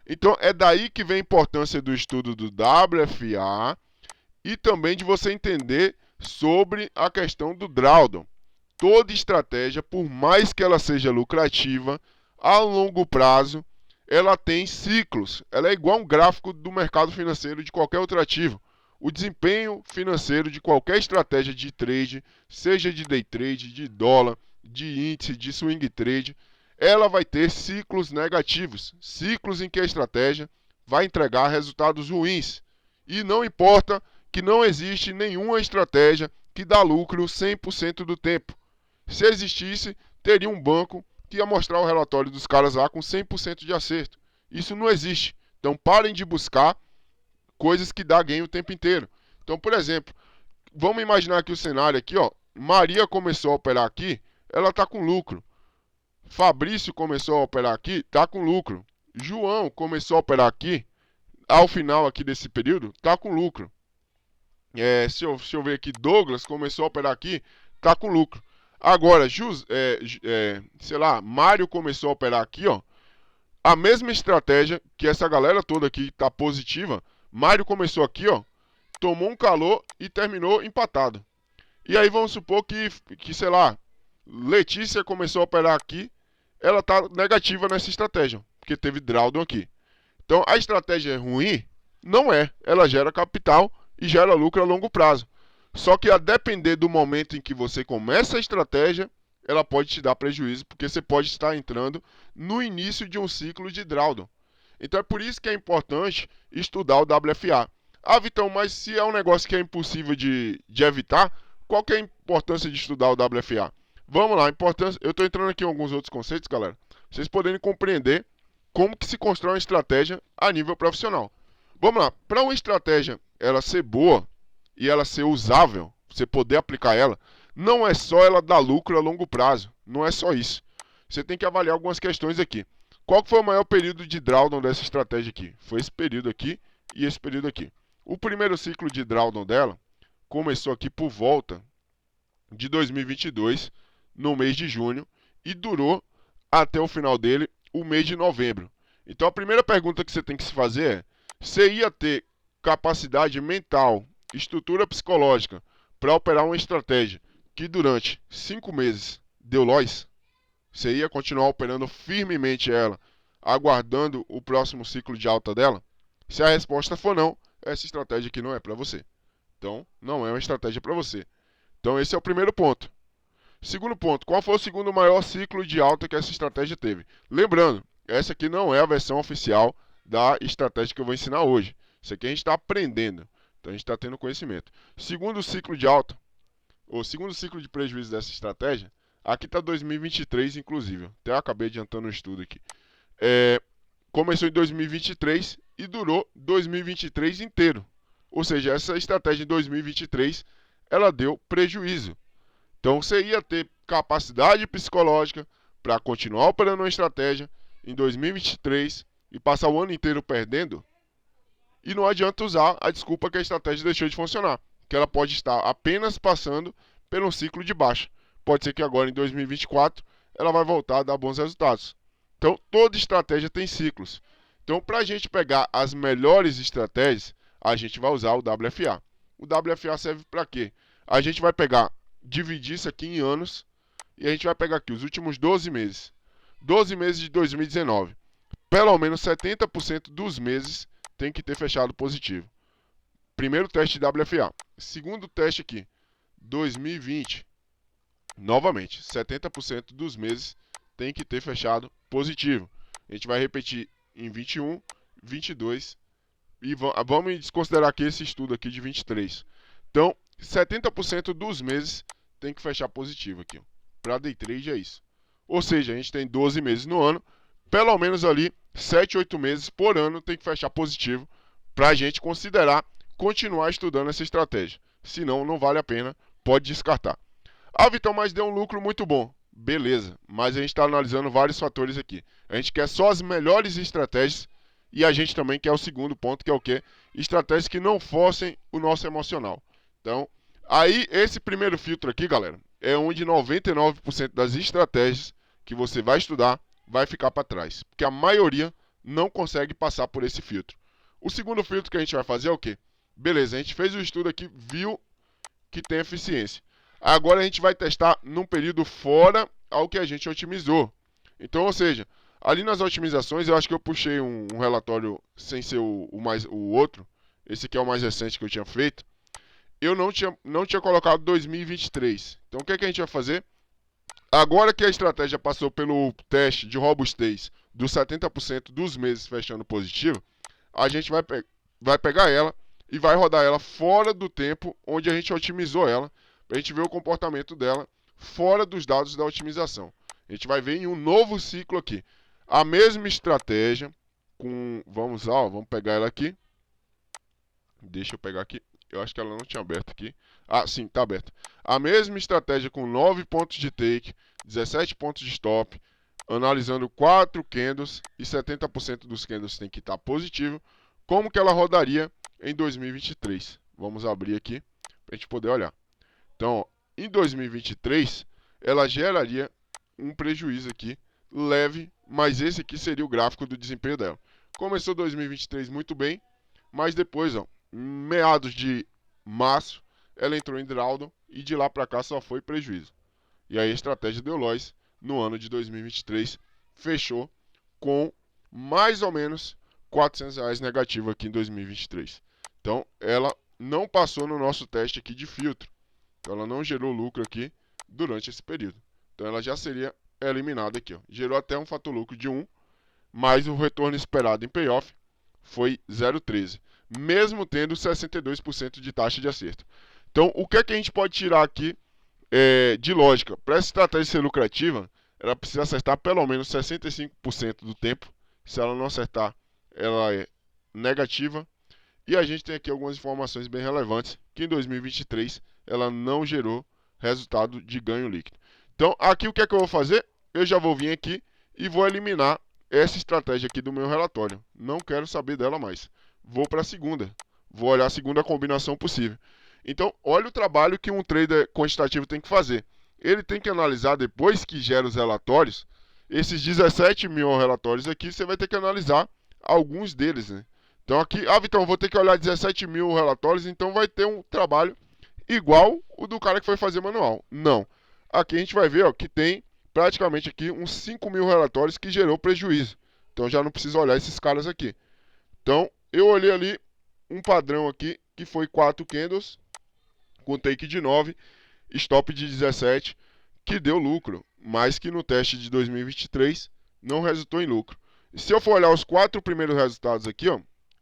Então é daí que vem a importância do estudo do WFA e também de você entender sobre a questão do drawdown. Toda estratégia, por mais que ela seja lucrativa, a longo prazo, ela tem ciclos. Ela é igual a um gráfico do mercado financeiro de qualquer outro ativo. O desempenho financeiro de qualquer estratégia de trade, seja de day trade, de dólar, de índice, de swing trade, ela vai ter ciclos negativos, ciclos em que a estratégia vai entregar resultados ruins. E não importa que não existe nenhuma estratégia que dá lucro 100% do tempo. Se existisse, teria um banco que ia mostrar o relatório dos caras lá com 100% de acerto. Isso não existe. Então parem de buscar coisas que dá ganho o tempo inteiro. Então, por exemplo, vamos imaginar aqui o cenário aqui, ó. Maria começou a operar aqui, ela está com lucro. Fabrício começou a operar aqui, está com lucro. João começou a operar aqui, ao final aqui desse período, está com lucro. Se eu ver aqui, Douglas começou a operar aqui, está com lucro. Agora, sei lá, Mário começou a operar aqui, ó. A mesma estratégia que essa galera toda aqui está positiva, Mário começou aqui, ó, tomou um calor e terminou empatado. E aí vamos supor que sei lá, Letícia começou a operar aqui, ela está negativa nessa estratégia, porque teve drawdown aqui. Então a estratégia é ruim? Não é. Ela gera capital e gera lucro a longo prazo. Só que a depender do momento em que você começa a estratégia, ela pode te dar prejuízo, porque você pode estar entrando no início de um ciclo de drawdown. Então é por isso que é importante estudar o WFA. Ah, Vitão, mas se é um negócio que é impossível de evitar, qual que é a importância de estudar o WFA? Vamos lá, importância. Eu estou entrando aqui em alguns outros conceitos, galera, pra vocês poderem compreender como que se constrói uma estratégia a nível profissional. Vamos lá, para uma estratégia ela ser boa e ela ser usável, você poder aplicar ela, não é só ela dar lucro a longo prazo, não é só isso. Você tem que avaliar algumas questões aqui. Qual que foi o maior período de drawdown dessa estratégia aqui? Foi esse período aqui e esse período aqui. O primeiro ciclo de drawdown dela começou aqui por volta de 2022, no mês de junho, e durou até o final dele, o mês de novembro. Então a primeira pergunta que você tem que se fazer é: você ia ter capacidade mental, estrutura psicológica para operar uma estratégia que durante 5 meses deu loss? Você ia continuar operando firmemente ela, aguardando o próximo ciclo de alta dela? Se a resposta for não, essa estratégia aqui não é para você. Então, não é uma estratégia para você. Então, esse é o primeiro ponto. Segundo ponto, qual foi o segundo maior ciclo de alta que essa estratégia teve? Lembrando, essa aqui não é a versão oficial da estratégia que eu vou ensinar hoje. Isso aqui a gente está aprendendo. Então, a gente está tendo conhecimento. Segundo ciclo de alta, ou segundo ciclo de prejuízo dessa estratégia, aqui está 2023, inclusive. Até eu acabei adiantando o estudo aqui. Começou em 2023 e durou 2023 inteiro. Ou seja, essa estratégia em 2023, ela deu prejuízo. Então, você ia ter capacidade psicológica para continuar operando uma estratégia em 2023 e passar o ano inteiro perdendo. E não adianta usar a desculpa que a estratégia deixou de funcionar, que ela pode estar apenas passando pelo ciclo de baixa. Pode ser que agora em 2024 ela vai voltar a dar bons resultados. Então, toda estratégia tem ciclos. Então, para a gente pegar as melhores estratégias, a gente vai usar o WFA. O WFA serve para quê? A gente vai dividir isso aqui em anos e a gente vai pegar aqui os últimos 12 meses. 12 meses de 2019. Pelo menos 70% dos meses tem que ter fechado positivo. Primeiro teste de WFA. Segundo teste aqui, 2020. Novamente, 70% dos meses tem que ter fechado positivo. A gente vai repetir em 21, 22 e vamos desconsiderar aqui esse estudo aqui de 23. Então, 70% dos meses tem que fechar positivo aqui. Para day trade é isso. Ou seja, a gente tem 12 meses no ano, pelo menos ali 7, 8 meses por ano tem que fechar positivo para a gente considerar continuar estudando essa estratégia. Senão, não vale a pena, pode descartar. Ah, Vitão, mas deu um lucro muito bom. Beleza, mas a gente está analisando vários fatores aqui. A gente quer só as melhores estratégias e a gente também quer o segundo ponto, que é o quê? Estratégias que não forcem o nosso emocional. Então, aí esse primeiro filtro aqui, galera, é onde 99% das estratégias que você vai estudar vai ficar para trás. Porque a maioria não consegue passar por esse filtro. O segundo filtro que a gente vai fazer é o quê? Beleza, a gente fez o estudo aqui, viu que tem eficiência. Agora a gente vai testar num período fora ao que a gente otimizou. Então, ou seja, ali nas otimizações, eu acho que eu puxei um relatório sem ser o outro. Esse aqui é o mais recente que eu tinha feito. Eu não tinha colocado 2023. Então, o que, é que a gente vai fazer? Agora que a estratégia passou pelo teste de robustez dos 70% dos meses fechando positivo, a gente vai pegar ela e vai rodar ela fora do tempo onde a gente otimizou ela, para a gente ver o comportamento dela fora dos dados da otimização. A gente vai ver em um novo ciclo aqui. A mesma estratégia com... Vamos pegar ela aqui. Deixa eu pegar aqui. Eu acho que ela não tinha aberto aqui. Ah, sim, está aberta. A mesma estratégia com 9 pontos de take, 17 pontos de stop, analisando 4 candles e 70% dos candles tem que estar positivo. Como que ela rodaria em 2023? Vamos abrir aqui para a gente poder olhar. Então, ó, em 2023, ela geraria um prejuízo aqui leve, mas esse aqui seria o gráfico do desempenho dela. Começou 2023 muito bem, mas depois, ó, meados de março, ela entrou em drawdown e de lá para cá só foi prejuízo. E aí a estratégia deu loss no ano de 2023, fechou com mais ou menos R$400 negativo aqui em 2023. Então, ela não passou no nosso teste aqui de filtro. Então, ela não gerou lucro aqui durante esse período. Então, ela já seria eliminada aqui. Ó. Gerou até um fator lucro de 1, mas o retorno esperado em payoff foi 0,13, mesmo tendo 62% de taxa de acerto. Então, o que é que a gente pode tirar aqui de lógica? Para essa estratégia ser lucrativa, ela precisa acertar pelo menos 65% do tempo. Se ela não acertar, ela é negativa. E a gente tem aqui algumas informações bem relevantes, que em 2023 ela não gerou resultado de ganho líquido. Então, aqui o que é que eu vou fazer? Eu já vou vir aqui e vou eliminar essa estratégia aqui do meu relatório. Não quero saber dela mais. Vou para a segunda. Vou olhar a segunda combinação possível. Então, olha o trabalho que um trader quantitativo tem que fazer. Ele tem que analisar, depois que gera os relatórios, esses 17 mil relatórios aqui, você vai ter que analisar alguns deles, né? Então aqui, Vitão, vou ter que olhar 17 mil relatórios, então vai ter um trabalho igual o do cara que foi fazer manual. Não. Aqui a gente vai ver, ó, que tem praticamente aqui uns 5 mil relatórios que gerou prejuízo. Então já não precisa olhar esses caras aqui. Então eu olhei ali um padrão aqui que foi 4 candles com take de 9, stop de 17, que deu lucro, mas que no teste de 2023 não resultou em lucro. E se eu for olhar os 4 primeiros resultados aqui, ó,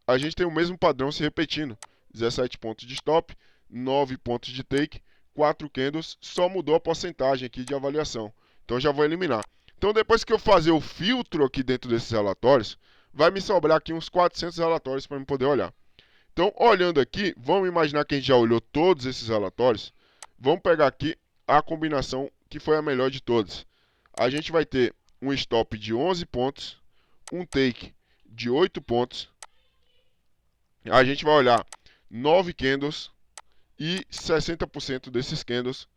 a gente tem o mesmo padrão se repetindo. 17 pontos de stop, 9 pontos de take, 4 candles, só mudou a porcentagem aqui de avaliação. Então já vou eliminar. Então depois que eu fazer o filtro aqui dentro desses relatórios, vai me sobrar aqui uns 400 relatórios para eu poder olhar. Então, olhando aqui, vamos imaginar que a gente já olhou todos esses relatórios. Vamos pegar aqui a combinação que foi a melhor de todas. A gente vai ter um stop de 11 pontos, um take de 8 pontos. A gente vai olhar 9 candles e 60% desses candles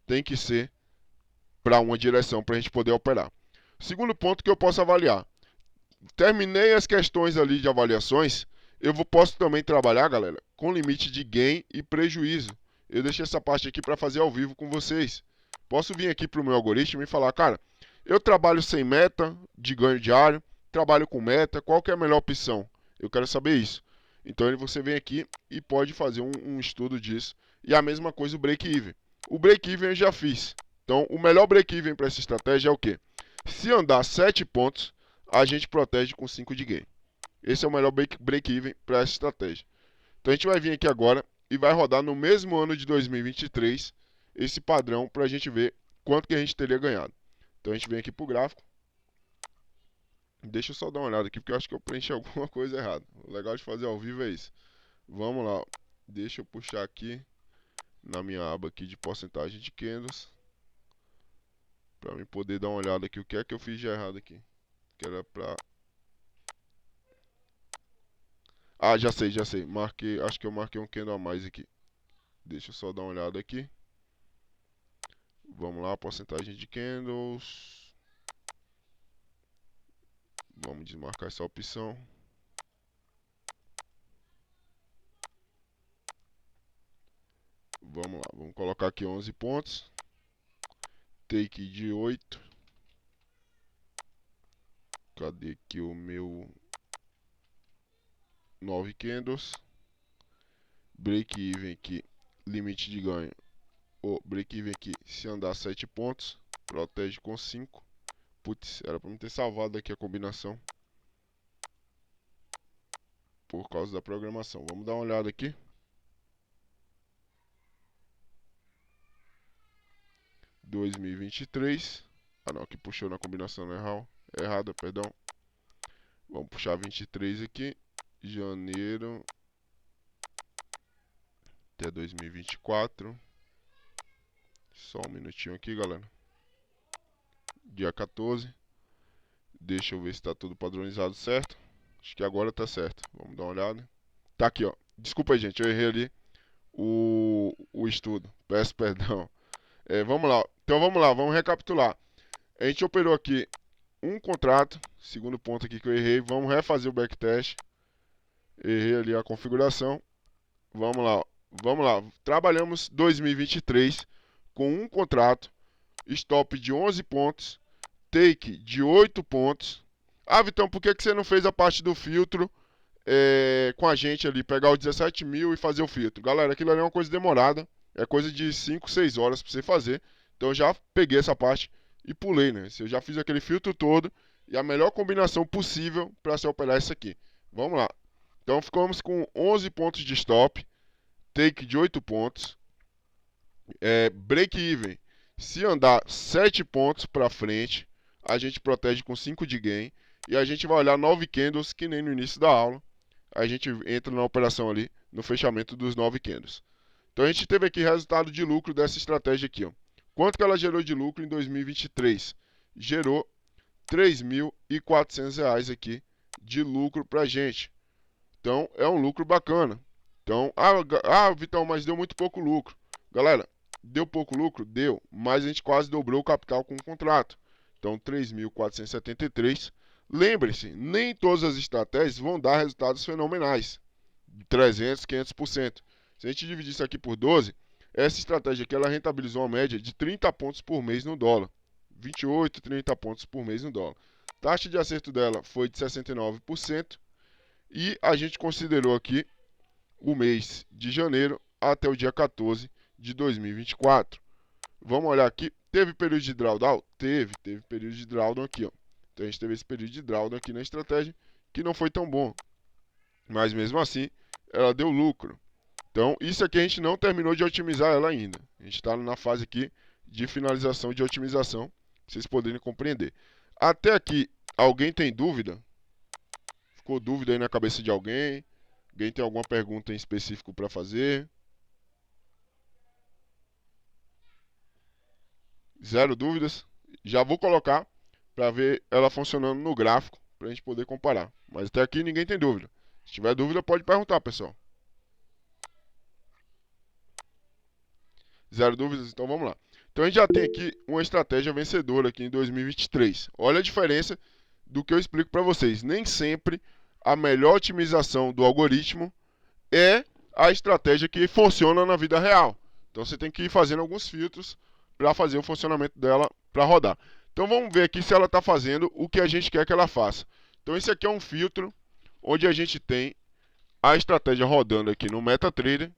tem que ser para uma direção para a gente poder operar. Segundo ponto que eu posso avaliar. Terminei as questões ali de avaliações. Posso também trabalhar, galera, com limite de gain e prejuízo. Eu deixei essa parte aqui para fazer ao vivo com vocês. Posso vir aqui para o meu algoritmo e falar, cara, eu trabalho sem meta de ganho diário, trabalho com meta, qual que é a melhor opção? Eu quero saber isso. Então você vem aqui e pode fazer um estudo disso. E a mesma coisa o break-even. O break-even eu já fiz. Então o melhor break-even para essa estratégia é o quê? Se andar 7 pontos, a gente protege com 5 de gain. Esse é o melhor break-even para essa estratégia. Então a gente vai vir aqui agora e vai rodar no mesmo ano de 2023 esse padrão para a gente ver quanto que a gente teria ganhado. Então a gente vem aqui para o gráfico. Deixa eu só dar uma olhada aqui porque eu acho que eu preenchi alguma coisa errada. O legal de fazer ao vivo é isso. Vamos lá. Deixa eu puxar aqui na minha aba aqui de porcentagem de candles para mim poder dar uma olhada aqui o que é que eu fiz de errado aqui. Que era para... Ah, já sei. Acho que eu marquei um candle a mais aqui. Deixa eu só dar uma olhada aqui. Vamos lá, porcentagem de candles. Vamos desmarcar essa opção. Vamos lá, vamos colocar aqui 11 pontos. Take de 8. Cadê aqui o meu 9 candles? Break-even aqui, limite de ganho. O break-even aqui, se andar 7 pontos, protege com 5. Putz, era para me ter salvado aqui a combinação. Por causa da programação. Vamos dar uma olhada aqui. (2023). Ah não, aqui puxou na combinação errada, perdão. Vamos puxar 23 aqui. Janeiro até 2024. Só um minutinho aqui, galera. Dia 14. Deixa eu ver se está tudo padronizado certo. Acho que agora tá certo. Vamos dar uma olhada. Tá aqui, ó. Desculpa aí, gente. Eu errei ali o estudo. Peço perdão. Vamos lá. Então vamos lá. Vamos recapitular. A gente operou aqui um contrato. Segundo ponto aqui que eu errei. Vamos refazer o backtest. Errei ali a configuração. Vamos lá. Vamos lá. Trabalhamos 2023 com um contrato. Stop de 11 pontos. Take de 8 pontos. Ah, Vitão, por que você não fez a parte do filtro com a gente ali? Pegar os 17 mil e fazer o filtro. Galera, aquilo ali é uma coisa demorada. É coisa de 5, 6 horas para você fazer. Então eu já peguei essa parte e pulei, né? Eu já fiz aquele filtro todo. E a melhor combinação possível para se operar isso aqui. Vamos lá. Então ficamos com 11 pontos de stop. Take de 8 pontos. Break-even. Se andar 7 pontos para frente, a gente protege com 5 de gain. E a gente vai olhar 9 candles, que nem no início da aula. A gente entra na operação ali, no fechamento dos 9 candles. Então a gente teve aqui resultado de lucro dessa estratégia aqui, ó. Quanto que ela gerou de lucro em 2023? Gerou R$ 3.400 aqui de lucro para a gente. Então, é um lucro bacana. Então, Vitão, mas deu muito pouco lucro. Galera, deu pouco lucro? Deu, mas a gente quase dobrou o capital com o contrato. Então, 3.473. Lembre-se, nem todas as estratégias vão dar resultados fenomenais. 300, 500%. Se a gente dividir isso aqui por 12, essa estratégia aqui ela rentabilizou uma média de 30 pontos por mês no dólar. 28, 30 pontos por mês no dólar. Taxa de acerto dela foi de 69%. E a gente considerou aqui o mês de janeiro até o dia 14 de 2024. Vamos olhar aqui. Teve período de drawdown? Teve período de drawdown aqui, ó. Então a gente teve esse período de drawdown aqui na estratégia, que não foi tão bom. Mas mesmo assim, ela deu lucro. Então, isso aqui a gente não terminou de otimizar ela ainda. A gente está na fase aqui de finalização de otimização, pra vocês poderem compreender. Até aqui, alguém tem dúvida? Ficou dúvida aí na cabeça de alguém? Alguém tem alguma pergunta em específico para fazer? Zero dúvidas? Já vou colocar para ver ela funcionando no gráfico, para a gente poder comparar. Mas até aqui ninguém tem dúvida. Se tiver dúvida, pode perguntar, pessoal. Zero dúvidas? Então vamos lá. Então a gente já tem aqui uma estratégia vencedora aqui em 2023. Olha a diferença do que eu explico para vocês. Nem sempre a melhor otimização do algoritmo é a estratégia que funciona na vida real. Então você tem que ir fazendo alguns filtros para fazer o funcionamento dela para rodar. Então vamos ver aqui se ela está fazendo o que a gente quer que ela faça. Então esse aqui é um filtro onde a gente tem a estratégia rodando aqui no MetaTrader.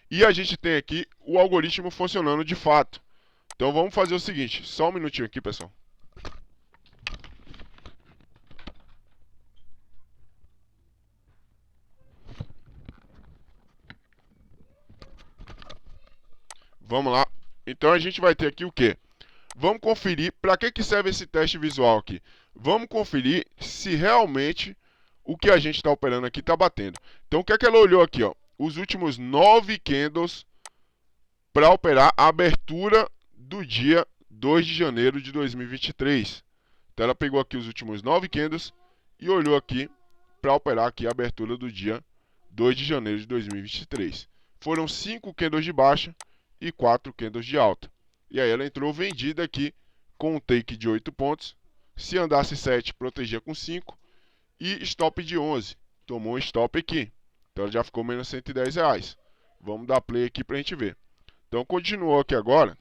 E a gente tem aqui o algoritmo funcionando de fato. Então vamos fazer o seguinte, só um minutinho aqui, pessoal. Vamos lá. Então a gente vai ter aqui o quê? Vamos conferir para que serve esse teste visual aqui. Vamos conferir se realmente o que a gente está operando aqui está batendo. Então o que é que ela olhou aqui, ó? Os últimos 9 candles para operar a abertura do dia 2 de janeiro de 2023. Então ela pegou aqui os últimos 9 candles e olhou aqui para operar aqui a abertura do dia 2 de janeiro de 2023. Foram 5 candles de baixa e 4 candles de alta. E aí ela entrou vendida aqui com um take de 8 pontos. Se andasse 7, protegia com 5. E stop de 11. Tomou um stop aqui. Então já ficou menos R$110. Vamos dar play aqui para a gente ver. Então continuou aqui agora.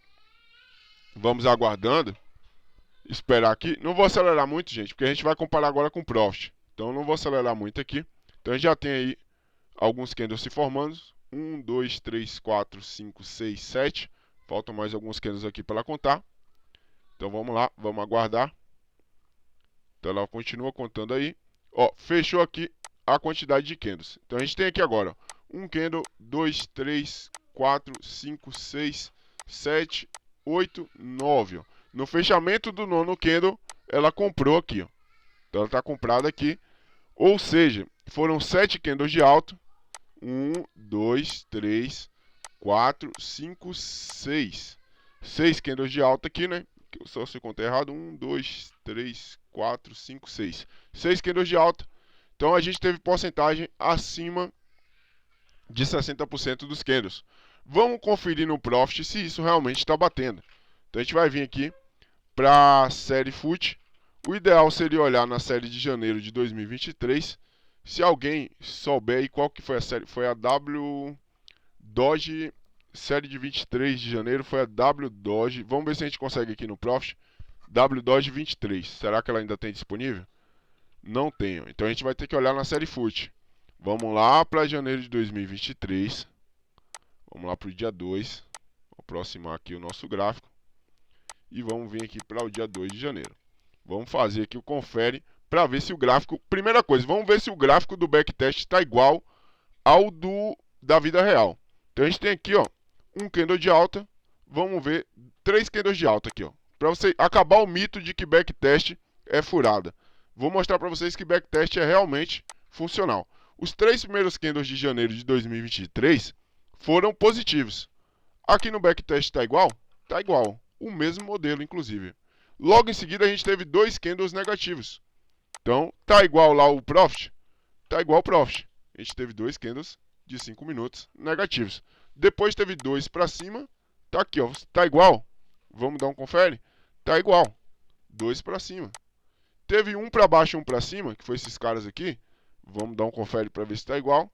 Vamos aguardando. Esperar aqui. Não vou acelerar muito, gente, porque a gente vai comparar agora com o Profit. Então não vou acelerar muito aqui. Então a gente já tem aí alguns candles se formando. 1, 2, 3, 4, 5, 6, 7. Faltam mais alguns candles aqui para ela contar. Então vamos lá, vamos aguardar. Então ela continua contando aí. Ó, fechou aqui a quantidade de candles. Então a gente tem aqui agora, ó, 1 candle, 2, 3, 4, 5, 6, 7, 8, 9. Ó. No fechamento do nono candle, ela comprou aqui. Ó. Então ela está comprada aqui. Ou seja, foram 7 candles de alta. 1, 2, 3, 4, 5, 6. 6 candles de alta aqui, né? Só se contar errado. 1, 2, 3, 4, 5, 6. 6 candles de alta. Então a gente teve porcentagem acima de 60% dos candles. Vamos conferir no Profit se isso realmente está batendo. Então a gente vai vir aqui para a série FUT. O ideal seria olhar na série de janeiro de 2023. Se alguém souber aí qual que foi a série, foi a W Doge, série de 23 de janeiro, foi a W Doge. Vamos ver se a gente consegue aqui no Profit. W Doge 23. Será que ela ainda tem disponível? Não tem. Então a gente vai ter que olhar na série FUT. Vamos lá para janeiro de 2023. Vamos lá para o dia 2. Vou aproximar aqui o nosso gráfico. E vamos vir aqui para o dia 2 de janeiro. Vamos fazer aqui o confere para ver se o gráfico... Primeira coisa, vamos ver se o gráfico do backtest está igual ao da vida real. Então a gente tem aqui, ó, um candle de alta. Vamos ver 3 candles de alta aqui, ó. Para você acabar o mito de que backtest é furada. Vou mostrar para vocês que backtest é realmente funcional. Os 3 primeiros candles de janeiro de 2023 foram positivos. Aqui no backtest está igual? Está igual. O mesmo modelo, inclusive. Logo em seguida a gente teve 2 candles negativos. Então, tá igual lá o Profit? Tá igual o Profit. A gente teve 2 candles de 5 minutos negativos. Depois teve 2 para cima. Tá aqui, ó. Tá igual? Vamos dar um confere? Tá igual. 2 para cima. Teve um para baixo e um para cima, que foi esses caras aqui. Vamos dar um confere para ver se tá igual.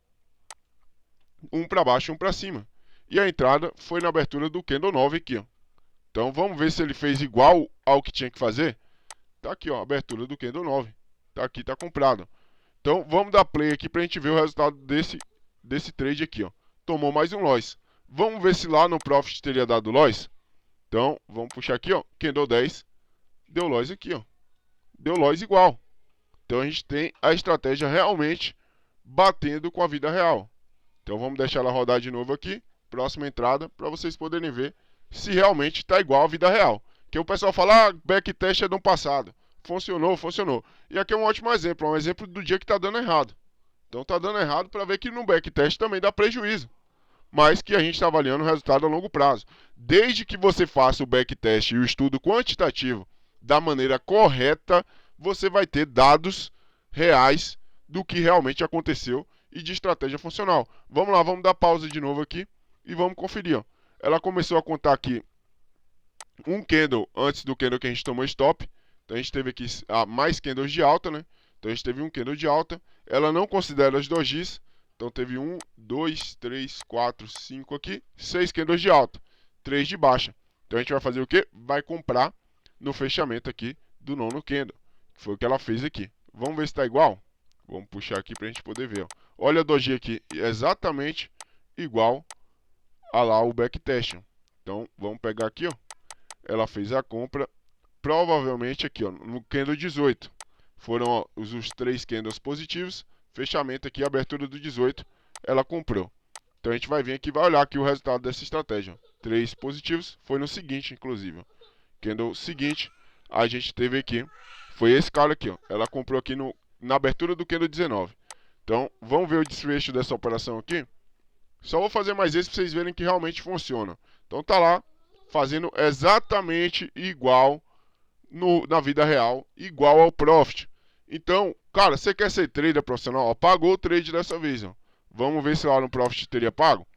Um para baixo e um para cima. E a entrada foi na abertura do candle 9 aqui, ó. Então vamos ver se ele fez igual ao que tinha que fazer. Tá aqui, ó, abertura do candle 9. Tá aqui, tá comprado. Então vamos dar play aqui pra gente ver o resultado desse trade aqui, ó. Tomou mais um loss. Vamos ver se lá no Profit teria dado loss. Então vamos puxar aqui, ó, candle 10. Deu loss aqui, ó. Deu loss igual. Então a gente tem a estratégia realmente batendo com a vida real. Então vamos deixar ela rodar de novo aqui. Próxima entrada, para vocês poderem ver se realmente está igual à vida real. Que o pessoal fala, ah, backtest é do passado. Funcionou, funcionou. E aqui é um ótimo exemplo, um exemplo do dia que está dando errado. Então está dando errado para ver que no backtest também dá prejuízo. Mas que a gente está avaliando o resultado a longo prazo. Desde que você faça o backtest e o estudo quantitativo da maneira correta, você vai ter dados reais do que realmente aconteceu e de estratégia funcional. Vamos lá, vamos dar pausa de novo aqui e vamos conferir. Ó. Ela começou a contar aqui um candle antes do candle que a gente tomou stop. Então a gente teve aqui mais candles de alta, né? Então a gente teve um candle de alta. Ela não considera as dojis. Então teve 1, 2, 3, 4, 5 aqui. 6 candles de alta. 3 de baixa. Então a gente vai fazer o quê? Vai comprar no fechamento aqui do nono candle. Que foi o que ela fez aqui. Vamos ver se está igual? Vamos puxar aqui para a gente poder ver. Ó. Olha a doji aqui. Exatamente igual a lá o backtest. Então vamos pegar aqui, ó. Ela fez a compra, provavelmente aqui, ó, no candle 18. Foram ó, os 3 candles positivos, fechamento aqui, abertura do 18, ela comprou. Então a gente vai vir aqui e vai olhar aqui o resultado dessa estratégia. 3 positivos, foi no seguinte, inclusive. Ó. Candle seguinte, a gente teve aqui, foi esse cara aqui, ó. Ela comprou aqui na abertura do candle 19. Então vamos ver o desfecho dessa operação aqui. Só vou fazer mais esse para vocês verem que realmente funciona. Então tá lá, fazendo exatamente igual na vida real, igual ao Profit. Então, cara, você quer ser trader profissional? Ó, pagou o trade dessa vez. Ó. Vamos ver se lá no Profit teria pago?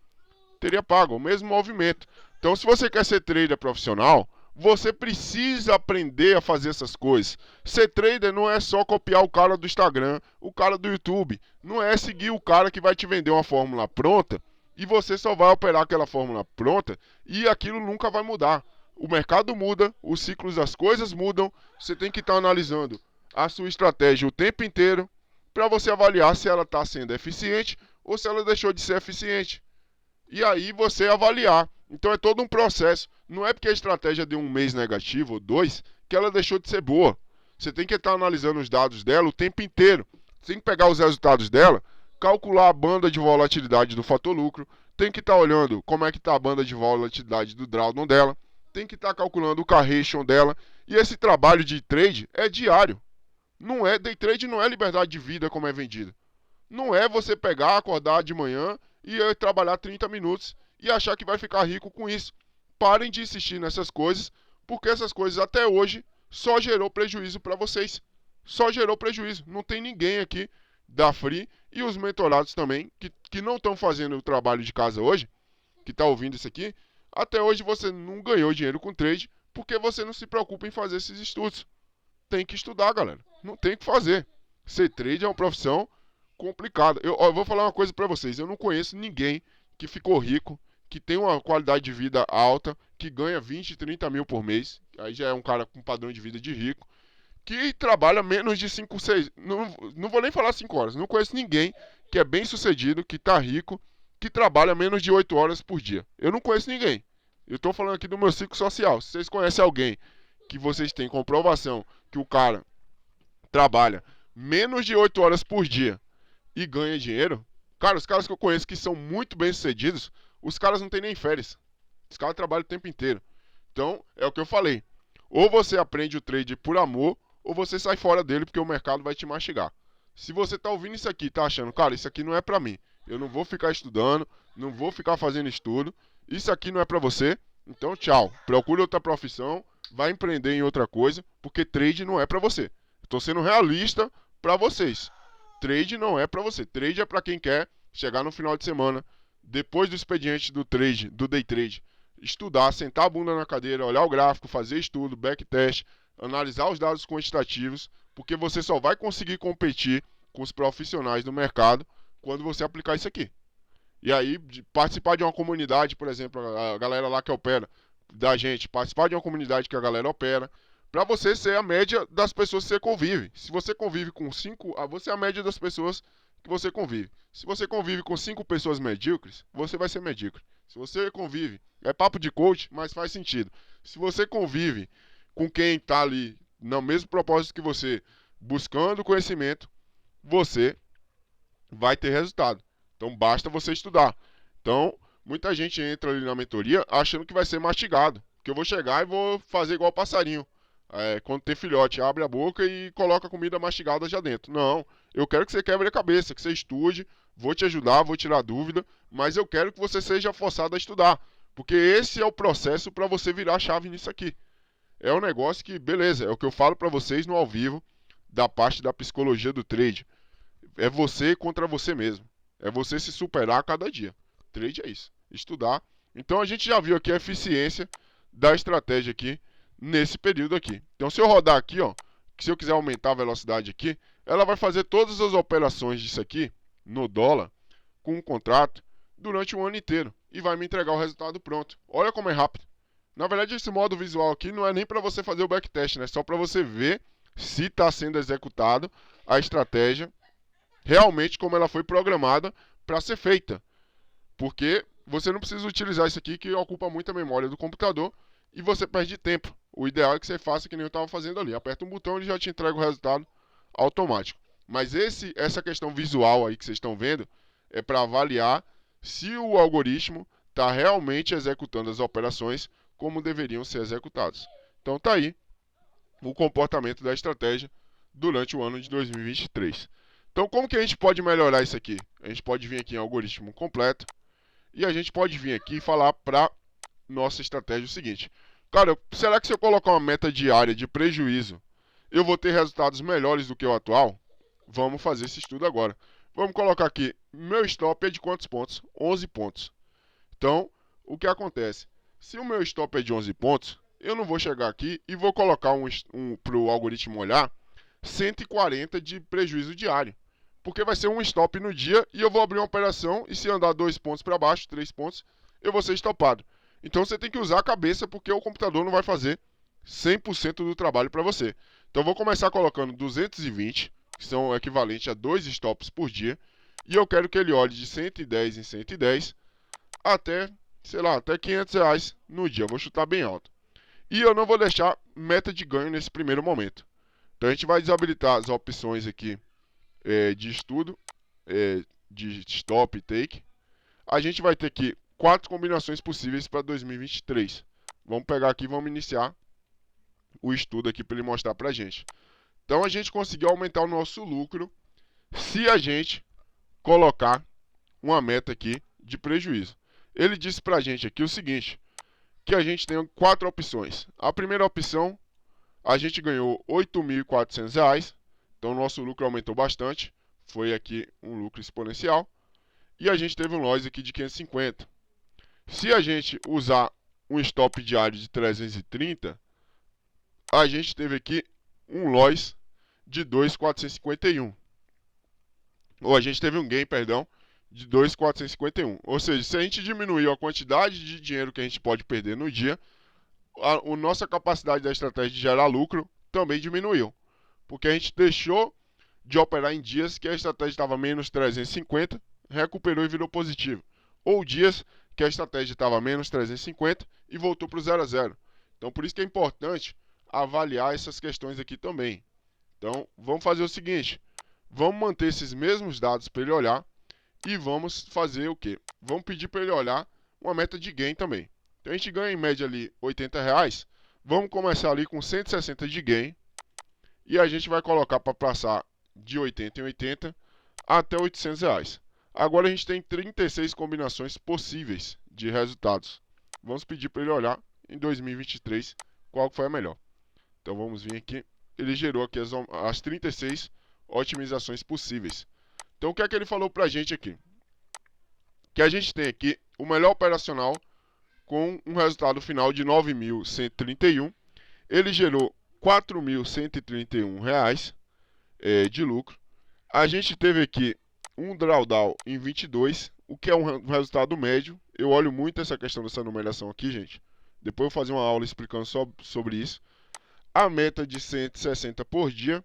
Teria pago, o mesmo movimento. Então, se você quer ser trader profissional, você precisa aprender a fazer essas coisas. Ser trader não é só copiar o cara do Instagram, o cara do YouTube. Não é seguir o cara que vai te vender uma fórmula pronta e você só vai operar aquela fórmula pronta e aquilo nunca vai mudar. O mercado muda, os ciclos das coisas mudam, você tem que estar analisando a sua estratégia o tempo inteiro para você avaliar se ela está sendo eficiente ou se ela deixou de ser eficiente. E aí você avaliar. Então é todo um processo. Não é porque a estratégia deu um mês negativo ou 2 que ela deixou de ser boa. Você tem que estar analisando os dados dela o tempo inteiro. Você tem que pegar os resultados dela, calcular a banda de volatilidade do fator lucro, tem que estar olhando como é que está a banda de volatilidade do drawdown dela, tem que estar calculando o carration dela, e esse trabalho de trade é diário. Não é, day trade não é liberdade de vida como é vendido. Não é você pegar, acordar de manhã e trabalhar 30 minutos e achar que vai ficar rico com isso. Parem de insistir nessas coisas, porque essas coisas até hoje só gerou prejuízo para vocês. Só gerou prejuízo. Não tem ninguém aqui da Free e os mentorados também que não estão fazendo o trabalho de casa hoje, que está ouvindo isso aqui. Até hoje você não ganhou dinheiro com trade porque você não se preocupa em fazer esses estudos. Tem que estudar, galera. Não tem o que fazer. Ser trade é uma profissão complicada. Eu vou falar uma coisa para vocês. Eu não conheço ninguém que ficou rico, que tem uma qualidade de vida alta, que ganha 20, 30 mil por mês. Aí já é um cara com padrão de vida de rico, que trabalha menos de 5, 6... Não vou nem falar 5 horas. Não conheço ninguém que é bem sucedido, que está rico, que trabalha menos de 8 horas por dia. Eu não conheço ninguém. Eu estou falando aqui do meu ciclo social. Se vocês conhecem alguém que vocês têm comprovação que o cara trabalha menos de 8 horas por dia e ganha dinheiro, cara, os caras que eu conheço que são muito bem sucedidos, os caras não têm nem férias. Os caras trabalham o tempo inteiro. Então, é o que eu falei. Ou você aprende o trade por amor, ou você sai fora dele porque o mercado vai te mastigar. Se você tá ouvindo isso aqui e tá achando, cara, isso aqui não é pra mim, eu não vou ficar estudando, não vou ficar fazendo estudo, isso aqui não é pra você, então tchau. Procure outra profissão, vai empreender em outra coisa, porque trade não é para você. Estou sendo realista para vocês. Trade não é para você. Trade é para quem quer chegar no final de semana, depois do expediente do trade, do day trade, estudar, sentar a bunda na cadeira, olhar o gráfico, fazer estudo, backtest, analisar os dados quantitativos, porque você só vai conseguir competir com os profissionais do mercado quando você aplicar isso aqui. E aí, participar de uma comunidade, por exemplo, a galera lá que opera, da gente, participar de uma comunidade que a galera opera, para você ser a média das pessoas que você convive. Se você convive com 5, você é a média das pessoas que você convive. Se você convive com 5 pessoas medíocres, você vai ser medíocre. Se você convive, é papo de coach, mas faz sentido. Se você convive com quem está ali no mesmo propósito que você, buscando conhecimento, você vai ter resultado. Então basta você estudar. Então, muita gente entra ali na mentoria achando que vai ser mastigado. Que eu vou chegar e vou fazer igual passarinho. Quando tem filhote, abre a boca e coloca a comida mastigada já dentro. Não, eu quero que você quebre a cabeça, que você estude, vou te ajudar, vou tirar dúvida, mas eu quero que você seja forçado a estudar. Porque esse é o processo para você virar a chave nisso aqui. É um negócio que, beleza, é o que eu falo para vocês no ao vivo, da parte da psicologia do trade. É você contra você mesmo. É você se superar a cada dia. Trade é isso. Estudar. Então a gente já viu aqui a eficiência da estratégia aqui nesse período aqui. Então se eu rodar aqui, ó, se eu quiser aumentar a velocidade aqui, ela vai fazer todas as operações disso aqui no dólar com um contrato durante um ano inteiro e vai me entregar o resultado pronto. Olha como é rápido. Na verdade, esse modo visual aqui não é nem para você fazer o backtest, né? É só para você ver se está sendo executado a estratégia realmente como ela foi programada para ser feita. Porque você não precisa utilizar isso aqui que ocupa muita memória do computador e você perde tempo. O ideal é que você faça que nem eu estava fazendo ali. Aperta um botão e ele já te entrega o resultado automático. Mas essa questão visual aí que vocês estão vendo é para avaliar se o algoritmo está realmente executando as operações como deveriam ser executadas. Então tá aí o comportamento da estratégia durante o ano de 2023. Então, como que a gente pode melhorar isso aqui? A gente pode vir aqui em algoritmo completo e a gente pode vir aqui e falar para nossa estratégia o seguinte. Cara, será que se eu colocar uma meta diária de prejuízo, eu vou ter resultados melhores do que o atual? Vamos fazer esse estudo agora. Vamos colocar aqui, meu stop é de quantos pontos? 11 pontos. Então, o que acontece? Se o meu stop é de 11 pontos, eu não vou chegar aqui e vou colocar para o algoritmo olhar 140 de prejuízo diário. Porque vai ser um stop no dia e eu vou abrir uma operação e se andar 2 pontos para baixo, 3 pontos, eu vou ser estopado. Então você tem que usar a cabeça porque o computador não vai fazer 100% do trabalho para você. Então eu vou começar colocando 220, que são equivalentes a 2 stops por dia, e eu quero que ele olhe de 110 em 110 até, sei lá, até R$ 500 no dia. Eu vou chutar bem alto. E eu não vou deixar meta de ganho nesse primeiro momento. Então a gente vai desabilitar as opções aqui de estudo, de stop e take. A gente vai ter aqui 4 combinações possíveis para 2023. Vamos pegar aqui e vamos iniciar o estudo aqui para ele mostrar para a gente. Então a gente conseguiu aumentar o nosso lucro se a gente colocar uma meta aqui de prejuízo. Ele disse para a gente aqui o seguinte, que a gente tem 4 opções. A primeira opção, a gente ganhou R$ 8.400, então o nosso lucro aumentou bastante, foi aqui um lucro exponencial, e a gente teve um loss aqui de 550. Se a gente usar um stop diário de 330, a gente teve aqui um loss de 2.451. Ou a gente teve um gain, perdão, de 2.451. Ou seja, se a gente diminuir a quantidade de dinheiro que a gente pode perder no dia, a nossa capacidade da estratégia de gerar lucro também diminuiu. Porque a gente deixou de operar em dias que a estratégia estava menos 350, recuperou e virou positivo. Ou dias que a estratégia estava menos 350 e voltou para o 0 a 0. Então por isso que é importante avaliar essas questões aqui também. Então vamos fazer o seguinte, vamos manter esses mesmos dados para ele olhar e vamos fazer o quê? Vamos pedir para ele olhar uma meta de gain também. Então a gente ganha em média ali R$80, vamos começar ali com 160 de gain e a gente vai colocar para passar de 80 em 80 até R$800. Agora a gente tem 36 combinações possíveis de resultados. Vamos pedir para ele olhar em 2023 qual foi a melhor. Então vamos vir aqui. Ele gerou aqui as 36 otimizações possíveis. Então o que é que ele falou pra gente aqui? Que a gente tem aqui o melhor operacional com um resultado final de 9.131. Ele gerou R$ 4.131 de lucro. A gente teve aqui um drawdown em 22, o que é um resultado médio. Eu olho muito essa questão dessa numeração aqui, gente. Depois eu vou fazer uma aula explicando sobre isso. A meta de 160 por dia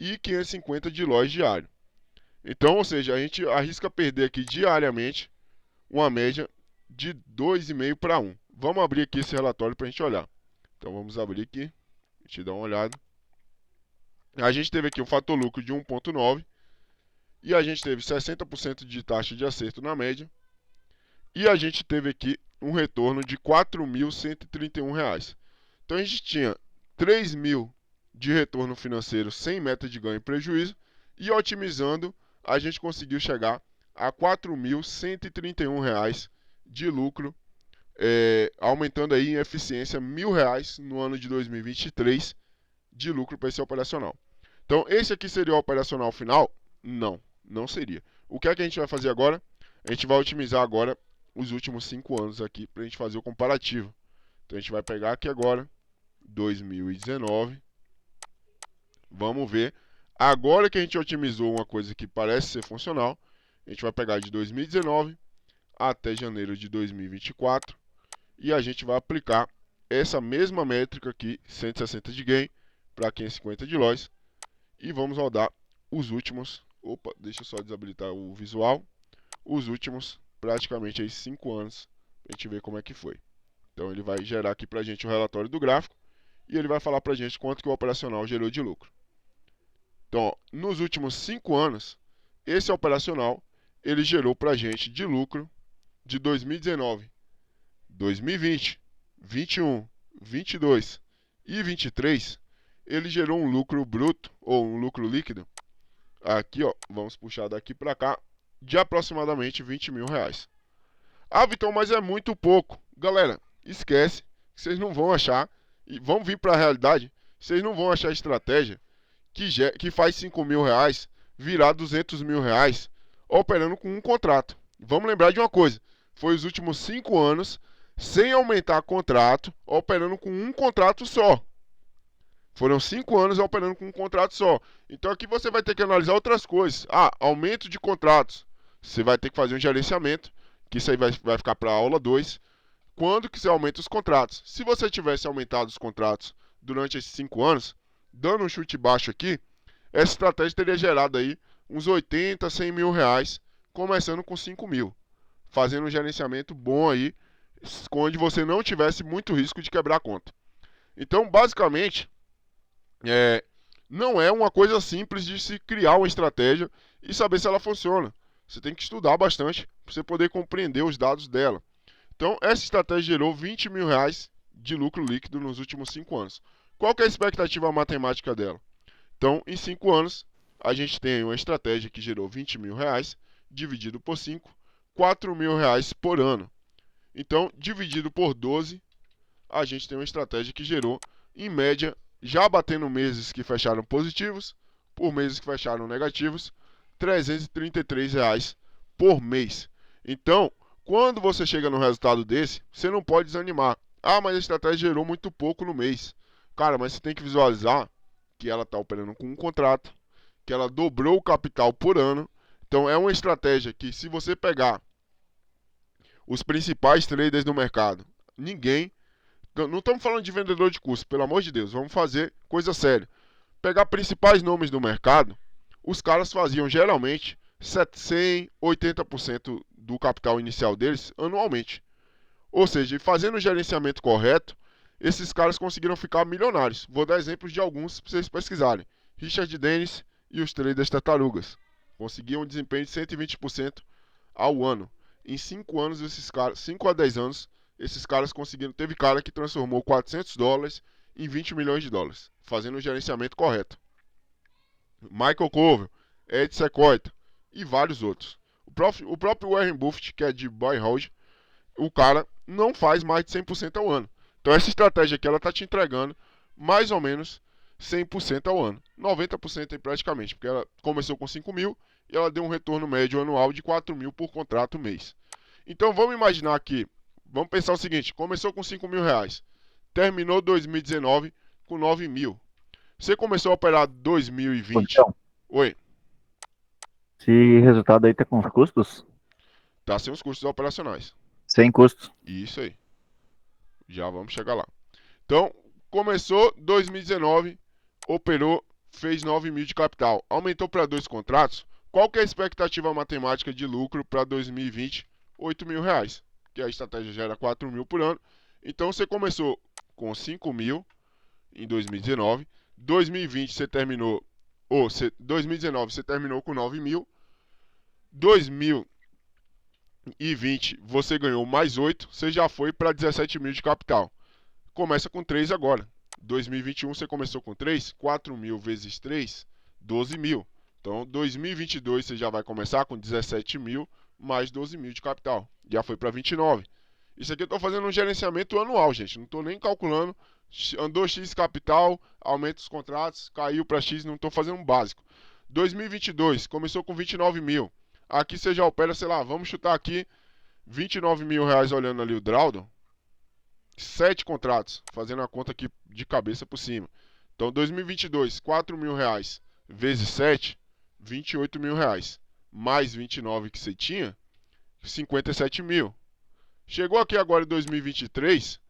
e 550 de loja diário. Então, ou seja, a gente arrisca perder aqui diariamente uma média de 2,5 para 1. Vamos abrir aqui esse relatório para a gente olhar. Então vamos abrir aqui, a gente dá uma olhada. A gente teve aqui um fator lucro de 1,9 e a gente teve 60% de taxa de acerto na média. E a gente teve aqui um retorno de R$ 4.131. Então a gente tinha 3.000 de retorno financeiro sem meta de ganho e prejuízo, e otimizando a gente conseguiu chegar a R$ 4.131 de lucro, aumentando aí em eficiência R$ 1.000 no ano de 2023 de lucro para esse operacional. Então esse aqui seria o operacional final? Não, não seria. O que é que a gente vai fazer agora? A gente vai otimizar agora os últimos 5 anos aqui para a gente fazer o comparativo. Então a gente vai pegar aqui agora 2019. Vamos ver. Agora que a gente otimizou uma coisa que parece ser funcional, a gente vai pegar de 2019 até janeiro de 2024 e a gente vai aplicar essa mesma métrica aqui, 160 de gain para 550 de loss, e vamos rodar os últimos. Opa, deixa eu só desabilitar o visual. Os últimos praticamente aí 5 anos, para a gente ver como é que foi. Então ele vai gerar aqui para a gente o relatório do gráfico e ele vai falar para a gente quanto que o operacional gerou de lucro. Então, ó, nos últimos 5 anos, esse operacional ele gerou para a gente de lucro de 2019, 2020, 21, 22 e 23, ele gerou um lucro bruto ou um lucro líquido. Aqui, ó, vamos puxar daqui para cá, de aproximadamente R$ 20.000. Ah, Vitão, mas é muito pouco. Galera, esquece, vocês não vão achar, e vamos vir para a realidade, vocês não vão achar estratégia que faz R$ 5.000 virar R$ 200.000 operando com um contrato. Vamos lembrar de uma coisa, foi os últimos 5 anos sem aumentar contrato, operando com um contrato só. Foram 5 anos operando com um contrato só. Então aqui você vai ter que analisar outras coisas. Ah, aumento de contratos. Você vai ter que fazer um gerenciamento, que isso aí vai ficar para a aula 2. Quando que você aumenta os contratos? Se você tivesse aumentado os contratos durante esses 5 anos, dando um chute baixo aqui, essa estratégia teria gerado aí uns 80, 100 mil reais, começando com 5 mil. Fazendo um gerenciamento bom aí, onde você não tivesse muito risco de quebrar a conta. Então, basicamente, não é uma coisa simples de se criar uma estratégia e saber se ela funciona. Você tem que estudar bastante para você poder compreender os dados dela. Então, essa estratégia gerou R$ 20.000 de lucro líquido nos últimos 5 anos. Qual que é a expectativa matemática dela? Então, em 5 anos, a gente tem uma estratégia que gerou R$ 20.000, dividido por 5, R$ 4.000 por ano. Então, dividido por 12, a gente tem uma estratégia que gerou, em média, já batendo meses que fecharam positivos, por meses que fecharam negativos, R$ 333 por mês. Então, quando você chega no resultado desse, você não pode desanimar. Ah, mas a estratégia gerou muito pouco no mês. Cara, mas você tem que visualizar que ela está operando com um contrato, que ela dobrou o capital por ano. Então, é uma estratégia que, se você pegar os principais traders do mercado, não estamos falando de vendedor de curso, pelo amor de Deus, vamos fazer coisa séria. Pegar principais nomes do mercado, os caras faziam geralmente 100, 80% do capital inicial deles anualmente. Ou seja, fazendo o gerenciamento correto, esses caras conseguiram ficar milionários. Vou dar exemplos de alguns para vocês pesquisarem. Richard Dennis e os traders tartarugas conseguiam um desempenho de 120% ao ano. Em 5 anos, 5 a 10 anos, esses caras conseguiram. Teve cara que transformou $400 em $20 milhões, fazendo o gerenciamento correto. Michael Cover, Ed Sequoia e vários outros. O próprio Warren Buffett, que é de buy hold, o cara não faz mais de 100% ao ano. Então essa estratégia aqui ela está te entregando mais ou menos 100% ao ano. 90% aí praticamente, porque ela começou com 5 mil e ela deu um retorno médio anual de 4 mil por contrato mês. Então vamos imaginar aqui, vamos pensar o seguinte, começou com 5 mil reais, terminou 2019 com 9 mil. Você começou a operar 2020. Então, Oi, esse resultado aí tá com os custos? tá sem os custos operacionais. Sem custos. Isso aí. Já vamos chegar lá. Então, começou 2019, operou, fez 9 mil de capital. Aumentou para 2 contratos. Qual que é a expectativa matemática de lucro para 2020? 8 mil reais. Que a estratégia gera 4 mil por ano. Então, você começou com 5 mil em 2019. 2020 você terminou, 2019 você terminou com 9 mil. 2020 você ganhou mais 8, você já foi para 17 mil de capital. Começa com 3 agora. 2021 você começou com 3, 4 mil vezes 3, 12 mil. Então 2022 você já vai começar com 17 mil mais 12 mil de capital. Já foi para 29. Isso aqui eu estou fazendo um gerenciamento anual, gente. Não estou nem calculando. Andou X capital, aumenta os contratos, caiu para X, não estou fazendo um básico. 2022 começou com 29 mil. Aqui você já opera, sei lá, vamos chutar aqui 29 mil reais olhando ali o drawdown. 7 contratos, fazendo a conta aqui de cabeça por cima. Então 2022, 4 mil reais vezes 7, 28 mil reais. Mais 29 que você tinha, 57 mil. Chegou aqui agora em 2023,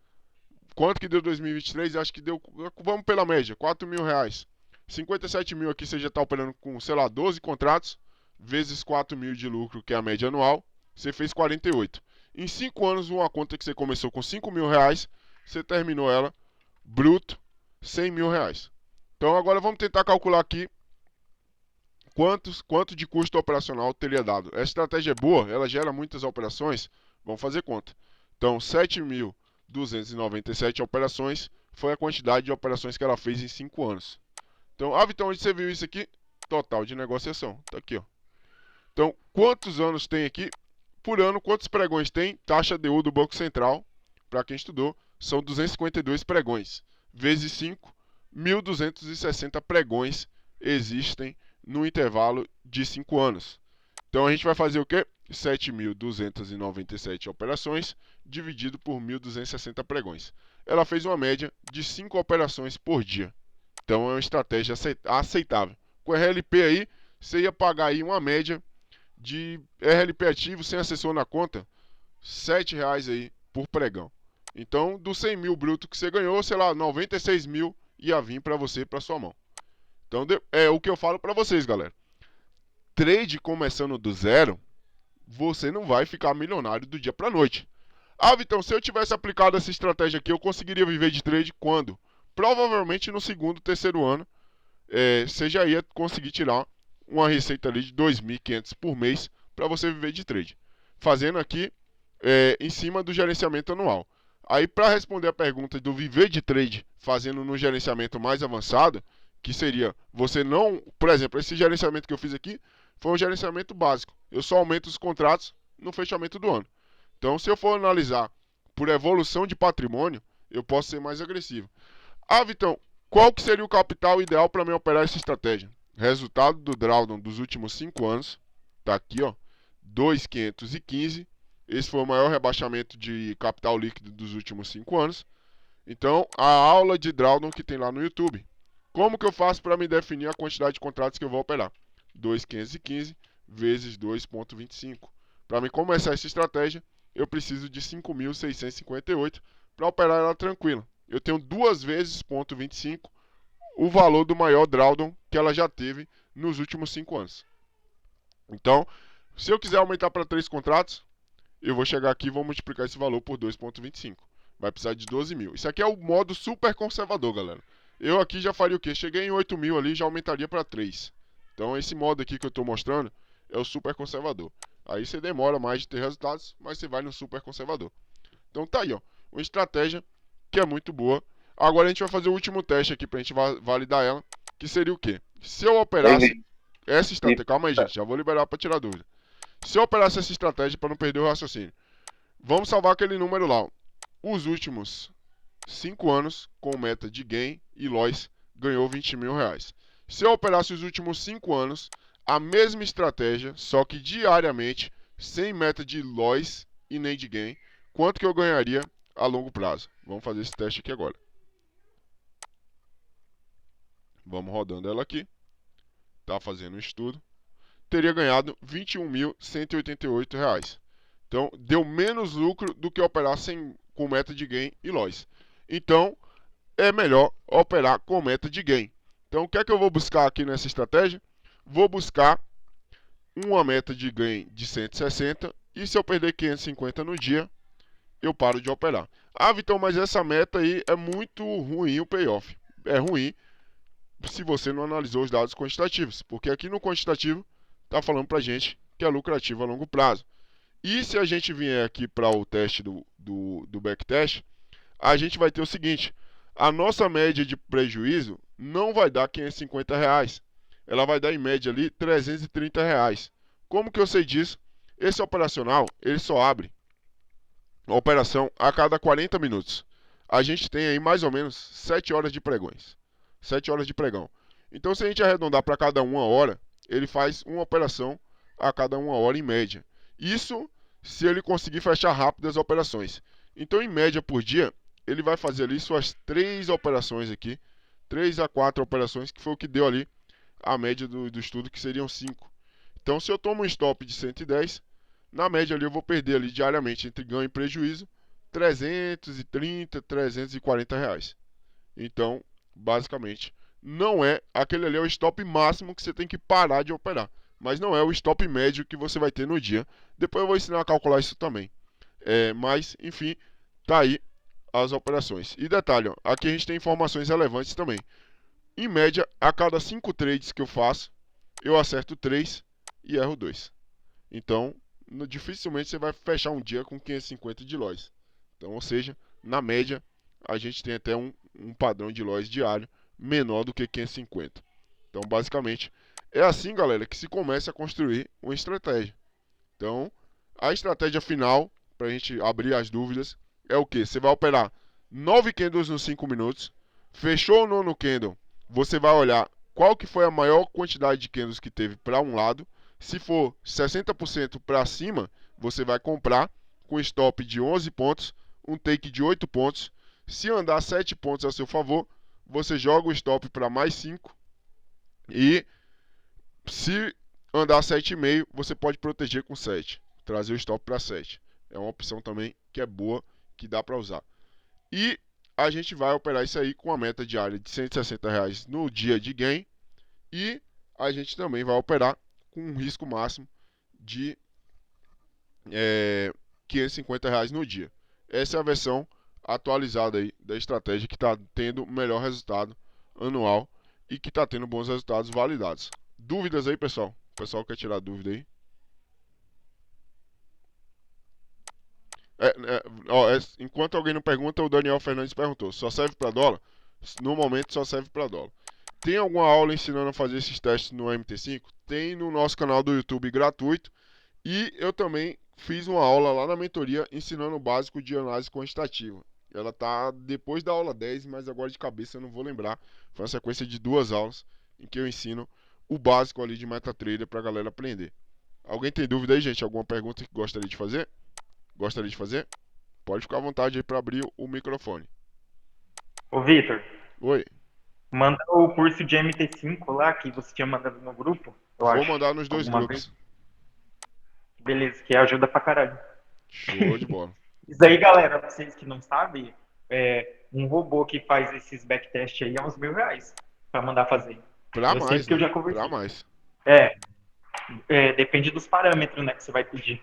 quanto que deu 2023? Acho que deu, vamos pela média, 4 mil reais. 57 mil aqui você já está operando com, sei lá, 12 contratos, vezes 4 mil de lucro, que é a média anual, você fez 48. Em 5 anos, uma conta que você começou com 5 mil reais, você terminou ela, bruto, 100 mil reais. Então agora vamos tentar calcular aqui quanto de custo operacional teria dado. Essa estratégia é boa, ela gera muitas operações, vamos fazer conta. Então 7.297 operações foi a quantidade de operações que ela fez em 5 anos. Então, Vitão, onde você viu isso aqui? Total de negociação. Tá aqui, ó. Então, quantos anos tem aqui? Por ano, quantos pregões tem? Taxa DU do Banco Central, para quem estudou, são 252 pregões. Vezes 5, 1.260 pregões existem no intervalo de 5 anos. Então, a gente vai fazer o quê? 7.297 operações dividido por 1.260 pregões. Ela fez uma média de 5 operações por dia. Então, é uma estratégia aceitável. Com RLP aí, você ia pagar aí uma média de RLP ativo sem assessor na conta, R$ 7,00 aí por pregão. Então, dos 100 mil bruto que você ganhou, sei lá, 96 mil ia vir para você, para sua mão. Então, é o que eu falo para vocês, galera. Trade começando do zero, você não vai ficar milionário do dia para noite. Vitão, se eu tivesse aplicado essa estratégia aqui, eu conseguiria viver de trade quando? Provavelmente no segundo, terceiro ano, você já ia conseguir tirar uma receita ali de 2.500 por mês para você viver de trade. Fazendo aqui em cima do gerenciamento anual. Aí, para responder a pergunta do viver de trade fazendo no gerenciamento mais avançado, que seria você não... Por exemplo, esse gerenciamento que eu fiz aqui foi um gerenciamento básico. Eu só aumento os contratos no fechamento do ano. Então, se eu for analisar por evolução de patrimônio, eu posso ser mais agressivo. Vitão, qual que seria o capital ideal para mim operar essa estratégia? Resultado do drawdown dos últimos 5 anos, tá aqui, ó, 2.515. Esse foi o maior rebaixamento de capital líquido dos últimos 5 anos. Então, a aula de drawdown que tem lá no YouTube. Como que eu faço para me definir a quantidade de contratos que eu vou operar? 2.515 vezes 2.25. Para mim começar essa estratégia, eu preciso de 5.658 para operar ela tranquila. Eu tenho 2 vezes 0,25 o valor do maior drawdown que ela já teve nos últimos 5 anos. Então, se eu quiser aumentar para 3 contratos, eu vou chegar aqui e vou multiplicar esse valor por 2,25. Vai precisar de 12 mil. Isso aqui é o modo super conservador, galera. Eu aqui já faria o quê? Cheguei em 8 mil ali, já aumentaria para 3. Então, esse modo aqui que eu estou mostrando é o super conservador. Aí você demora mais de ter resultados, mas você vai no super conservador. Então tá aí, ó, uma estratégia que é muito boa. Agora a gente vai fazer o último teste aqui pra gente validar ela, que seria o quê? Se eu operasse essa estratégia, calma aí, gente, já vou liberar para tirar dúvida. Se eu operasse essa estratégia para não perder o raciocínio, vamos salvar aquele número lá, ó. Os últimos 5 anos com meta de gain e loss, ganhou 20 mil reais. Se eu operasse os últimos 5 anos, a mesma estratégia, só que diariamente, sem meta de loss e nem de gain, quanto que eu ganharia a longo prazo? Vamos fazer esse teste aqui agora. Vamos rodando ela aqui. Tá fazendo um estudo. Teria ganhado R$ 21.188. Então, deu menos lucro do que operar com meta de gain e loss. Então, é melhor operar com meta de gain. Então, o que é que eu vou buscar aqui nessa estratégia? Vou buscar uma meta de gain de 160 e se eu perder 550 no dia, eu paro de operar. Ah, Vitão, mas essa meta aí é muito ruim o payoff. É ruim se você não analisou os dados quantitativos, porque aqui no quantitativo está falando para a gente que é lucrativo a longo prazo. E se a gente vier aqui para o teste do backtest, a gente vai ter o seguinte: a nossa média de prejuízo não vai dar R$ 550 reais, ela vai dar em média ali R$ 330 reais. Como que eu sei disso? Esse operacional ele só abre a operação a cada 40 minutos. A gente tem aí mais ou menos 7 horas de pregões. 7 horas de pregão. Então, se a gente arredondar para cada 1 hora, ele faz uma operação a cada 1 hora em média. Isso se ele conseguir fechar rápido as operações. Então, em média por dia, ele vai fazer ali suas 3 operações aqui. 3 a 4 operações, que foi o que deu ali a média do estudo, que seriam 5. Então, se eu tomo um stop de 110, na média ali eu vou perder ali diariamente, entre ganho e prejuízo, 330, 340 reais. Então, basicamente, não é aquele ali é o stop máximo que você tem que parar de operar, mas não é o stop médio que você vai ter no dia. Depois eu vou ensinar a calcular isso também. Mas, enfim, tá aí as operações. E detalhe, ó, aqui a gente tem informações relevantes também. Em média, a cada 5 trades que eu faço, eu acerto 3 e erro 2. Então, dificilmente você vai fechar um dia com 550 de loss. Então, ou seja, na média, a gente tem até um padrão de loss diário menor do que 550. Então, basicamente, é assim, galera, que se começa a construir uma estratégia. Então, a estratégia final, para a gente abrir as dúvidas, é o que? Você vai operar 9 candles nos 5 minutos, fechou o nono candle, você vai olhar qual que foi a maior quantidade de candles que teve para um lado. Se for 60% para cima, você vai comprar com stop de 11 pontos, um take de 8 pontos. Se andar 7 pontos a seu favor, você joga o stop para mais 5. E se andar 7,5, você pode proteger com 7. Trazer o stop para 7. É uma opção também que é boa, que dá para usar. E a gente vai operar isso aí com a meta diária de R$ 160 reais no dia de gain. E a gente também vai operar com um risco máximo de R$ 550 reais no dia. Essa é a versão atualizada aí da estratégia que está tendo melhor resultado anual e que está tendo bons resultados validados. Dúvidas aí, pessoal? O pessoal quer tirar dúvida aí? Enquanto alguém não pergunta, o Daniel Fernandes perguntou: só serve para dólar? No momento só serve para dólar. Tem alguma aula ensinando a fazer esses testes no MT5? Tem no nosso canal do YouTube gratuito. E eu também fiz uma aula lá na mentoria ensinando o básico de análise quantitativa. Ela está depois da aula 10, mas agora de cabeça eu não vou lembrar. Foi uma sequência de 2 aulas em que eu ensino o básico ali de MetaTrader para a galera aprender. Alguém tem dúvida aí, gente? Alguma pergunta que gostaria de fazer? Gostaria de fazer? Pode ficar à vontade aí para abrir o microfone. Ô, Vitor, Oi. manda o curso de MT5 lá que você tinha mandado no grupo, eu Vou acho. mandar nos 2 alguma grupos. vez. Beleza, que ajuda pra caralho. Show de bola. Isso aí, galera, pra vocês que não sabem, um robô que faz esses backtest aí é uns R$ 1.000 pra mandar fazer. Pra Eu sei mais, porque eu né? já conversei. Pra mais. Depende dos parâmetros, né, que você vai pedir.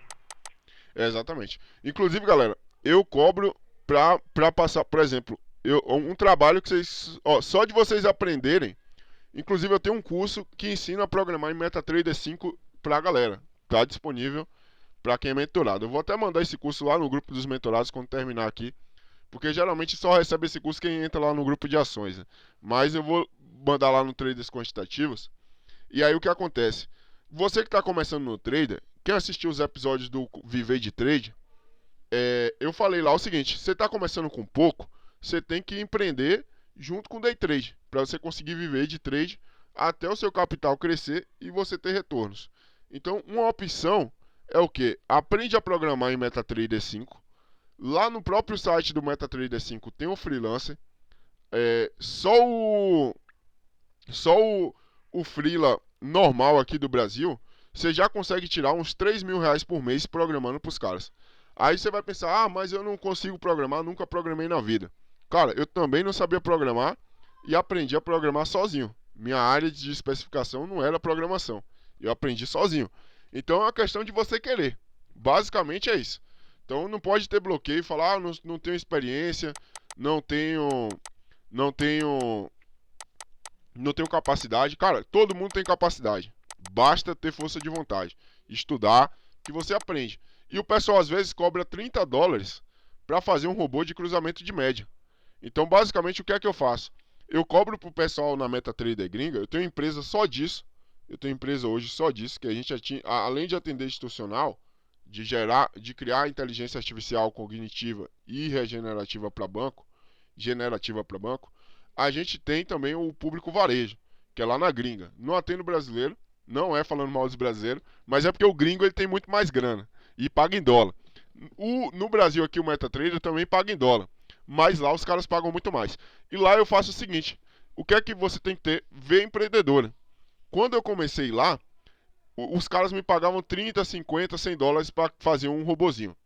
Exatamente. Inclusive, galera, eu cobro pra passar, por exemplo, um trabalho que vocês, só de vocês aprenderem. Inclusive, eu tenho um curso que ensina a programar em MetaTrader 5 pra galera. Tá disponível para quem é mentorado. Eu vou até mandar esse curso lá no grupo dos mentorados quando terminar aqui, porque geralmente só recebe esse curso quem entra lá no grupo de ações, né? Mas eu vou mandar lá no Traders Quantitativos. E aí o que acontece? Você que está começando no Trader, quem assistiu os episódios do Viver de Trade, eu falei lá o seguinte: você está começando com pouco, você tem que empreender junto com o day trade, para você conseguir viver de trade até o seu capital crescer e você ter retornos. Então, uma opção é o que? Aprende a programar em MetaTrader 5. Lá no próprio site do MetaTrader 5 tem um freelancer. Só o freela normal aqui do Brasil, você já consegue tirar uns 3 mil reais por mês programando para os caras. Aí você vai pensar, mas eu não consigo programar, nunca programei na vida. Cara, eu também não sabia programar e aprendi a programar sozinho. Minha área de especificação não era programação. Eu aprendi sozinho. Então é uma questão de você querer. Basicamente é isso. Então não pode ter bloqueio e falar, não tenho experiência, não tenho não tenho não tenho capacidade. Cara, todo mundo tem capacidade. Basta ter força de vontade. Estudar, que você aprende. E o pessoal às vezes cobra $30 para fazer um robô de cruzamento de média. Então, basicamente, o que é que eu faço? Eu cobro pro pessoal na MetaTrader gringa. Eu tenho empresa só disso. Eu tenho empresa hoje só disso, que a gente além de atender institucional, de criar inteligência artificial cognitiva e regenerativa para banco, generativa para banco, a gente tem também o público varejo, que é lá na gringa. Não atendo brasileiro, não é falando mal dos brasileiros, mas é porque o gringo ele tem muito mais grana e paga em dólar. No Brasil aqui o MetaTrader também paga em dólar, mas lá os caras pagam muito mais. E lá eu faço o seguinte, o que é que você tem que ter? Ver empreendedora. Quando eu comecei lá, os caras me pagavam 30, 50, $100 para fazer um robozinho.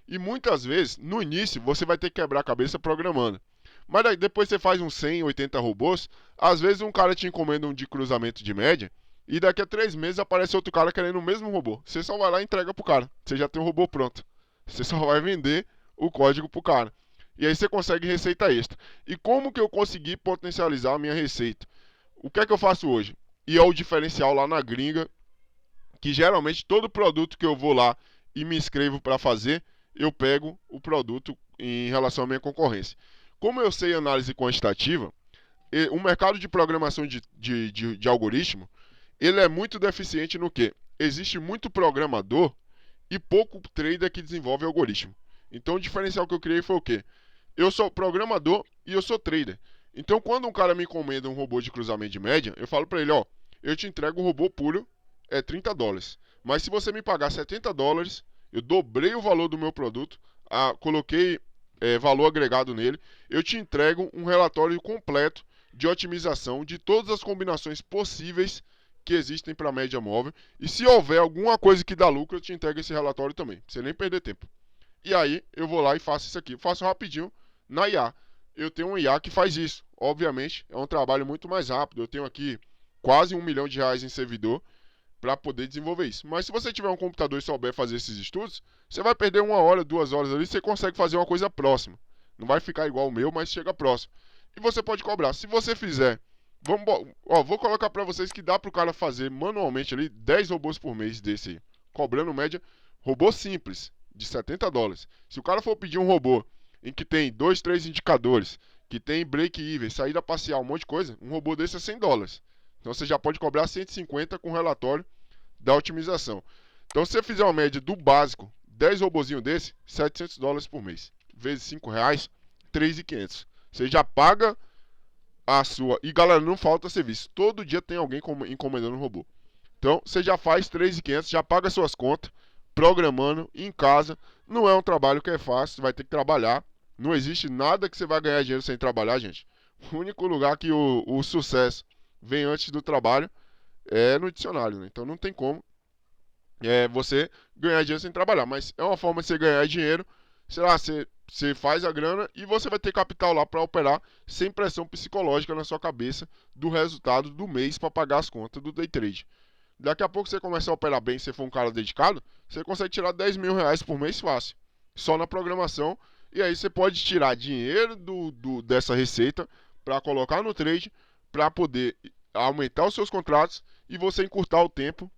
E muitas vezes, no início, você vai ter que quebrar a cabeça programando. Mas daí, depois você faz uns 100, 80 robôs, às vezes um cara te encomenda um de cruzamento de média, e daqui a 3 meses aparece outro cara querendo o mesmo robô. Você só vai lá e entrega pro cara. Você já tem o robô pronto. Você só vai vender o código pro cara. E aí você consegue receita extra. E como que eu consegui potencializar a minha receita? O que é que eu faço hoje? E é o diferencial lá na gringa, que geralmente todo produto que eu vou lá e me inscrevo para fazer, eu pego o produto em relação à minha concorrência. Como eu sei análise quantitativa, o mercado de programação de algoritmo, ele é muito deficiente no que? Existe muito programador e pouco trader que desenvolve algoritmo. Então o diferencial que eu criei foi o quê? Eu sou programador e eu sou trader. Então quando um cara me encomenda um robô de cruzamento de média, eu falo para ele, ó, eu te entrego um robô puro, é $30. Mas se você me pagar $70, eu dobrei o valor do meu produto, coloquei valor agregado nele, eu te entrego um relatório completo de otimização de todas as combinações possíveis que existem para a média móvel. E se houver alguma coisa que dá lucro, eu te entrego esse relatório também, pra você nem perder tempo. E aí eu vou lá e faço isso aqui. Faço rapidinho na IA. Eu tenho um IA que faz isso. Obviamente, é um trabalho muito mais rápido. Eu tenho aqui quase R$ 1 milhão em servidor para poder desenvolver isso. Mas se você tiver um computador e souber fazer esses estudos, você vai perder 1 hora, 2 horas ali, você consegue fazer uma coisa próxima. Não vai ficar igual o meu, mas chega próximo. E você pode cobrar. Se você fizer, vou colocar para vocês que dá para o cara fazer manualmente ali 10 robôs por mês desse aí, cobrando média, robô simples, de $70. Se o cara for pedir um robô em que tem 2, 3 indicadores, que tem break-even, saída parcial, um monte de coisa, um robô desse é $100. Então você já pode cobrar 150 com o relatório da otimização. Então se você fizer uma média do básico, 10 robozinhos desse, $700 por mês. Vezes R$ 5, 3.500. Você já paga a sua... E galera, não falta serviço. Todo dia tem alguém encomendando um robô. Então você já faz 3.500, já paga suas contas, programando em casa. Não é um trabalho que é fácil, você vai ter que trabalhar. Não existe nada que você vai ganhar dinheiro sem trabalhar, gente. O único lugar que o sucesso vem antes do trabalho é no dicionário, né? Então não tem como você ganhar dinheiro sem trabalhar. Mas é uma forma de você ganhar dinheiro. Sei lá, você faz a grana e você vai ter capital lá para operar sem pressão psicológica na sua cabeça do resultado do mês para pagar as contas do day trade. Daqui a pouco você começa a operar bem, se você for um cara dedicado, você consegue tirar R$ 10 mil por mês fácil, só na programação. E aí você pode tirar dinheiro dessa receita para colocar no trade, para poder aumentar os seus contratos e você encurtar o tempo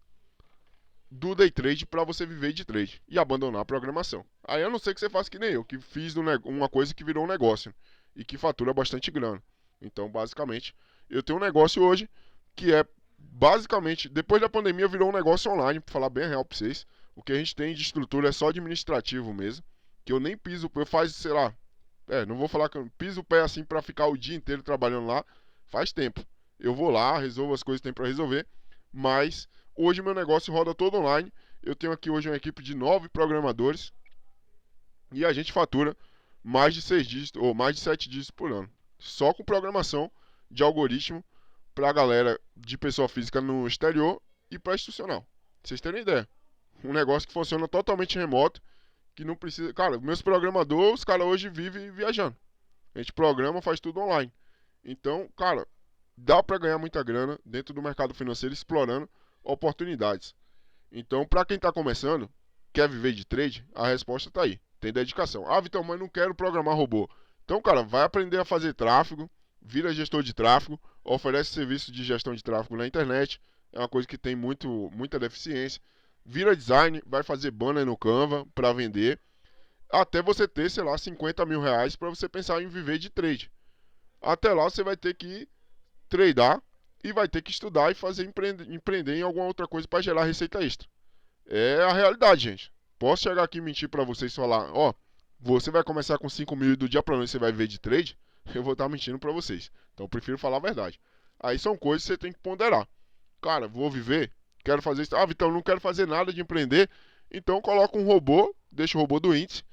do day trade para você viver de trade e abandonar a programação. Aí a não ser que você faça que nem eu, que fiz uma coisa que virou um negócio e que fatura bastante grana. Então, basicamente, eu tenho um negócio hoje que é basicamente, depois da pandemia virou um negócio online, para falar bem real para vocês. O que a gente tem de estrutura é só administrativo mesmo, que eu nem piso, eu faço, sei lá, não vou falar que eu piso o pé assim para ficar o dia inteiro trabalhando lá, faz tempo. Eu vou lá, resolvo as coisas que tem para resolver, mas hoje meu negócio roda todo online. Eu tenho aqui hoje uma equipe de 9 programadores e a gente fatura mais de 6 dígitos ou mais de 7 dígitos por ano, só com programação de algoritmo para a galera de pessoa física no exterior e para institucional. Pra vocês terem ideia. Um negócio que funciona totalmente remoto, que não precisa... Cara, meus programadores, os caras hoje vivem viajando. A gente programa, faz tudo online. Então, cara, dá para ganhar muita grana dentro do mercado financeiro explorando oportunidades. Então, para quem está começando, quer viver de trade, a resposta está aí. Tem dedicação. Ah, Vitor, mas não quero programar robô. Então, cara, vai aprender a fazer tráfego, vira gestor de tráfego, oferece serviço de gestão de tráfego na internet. É uma coisa que tem muita deficiência. Vira design, vai fazer banner no Canva para vender. Até você ter, sei lá, 50 mil reais para você pensar em viver de trade. Até lá você vai ter que tradear e vai ter que estudar e fazer empreender em alguma outra coisa para gerar receita extra. É a realidade, gente. Posso chegar aqui e mentir para vocês e falar, ó, você vai começar com 5 mil e do dia para noite você vai viver de trade? Eu vou estar mentindo para vocês. Então eu prefiro falar a verdade. Aí são coisas que você tem que ponderar. Cara, vou viver, quero fazer isso. Ah, Vitão, não quero fazer nada de empreender. Então coloca um robô, deixa o robô do índice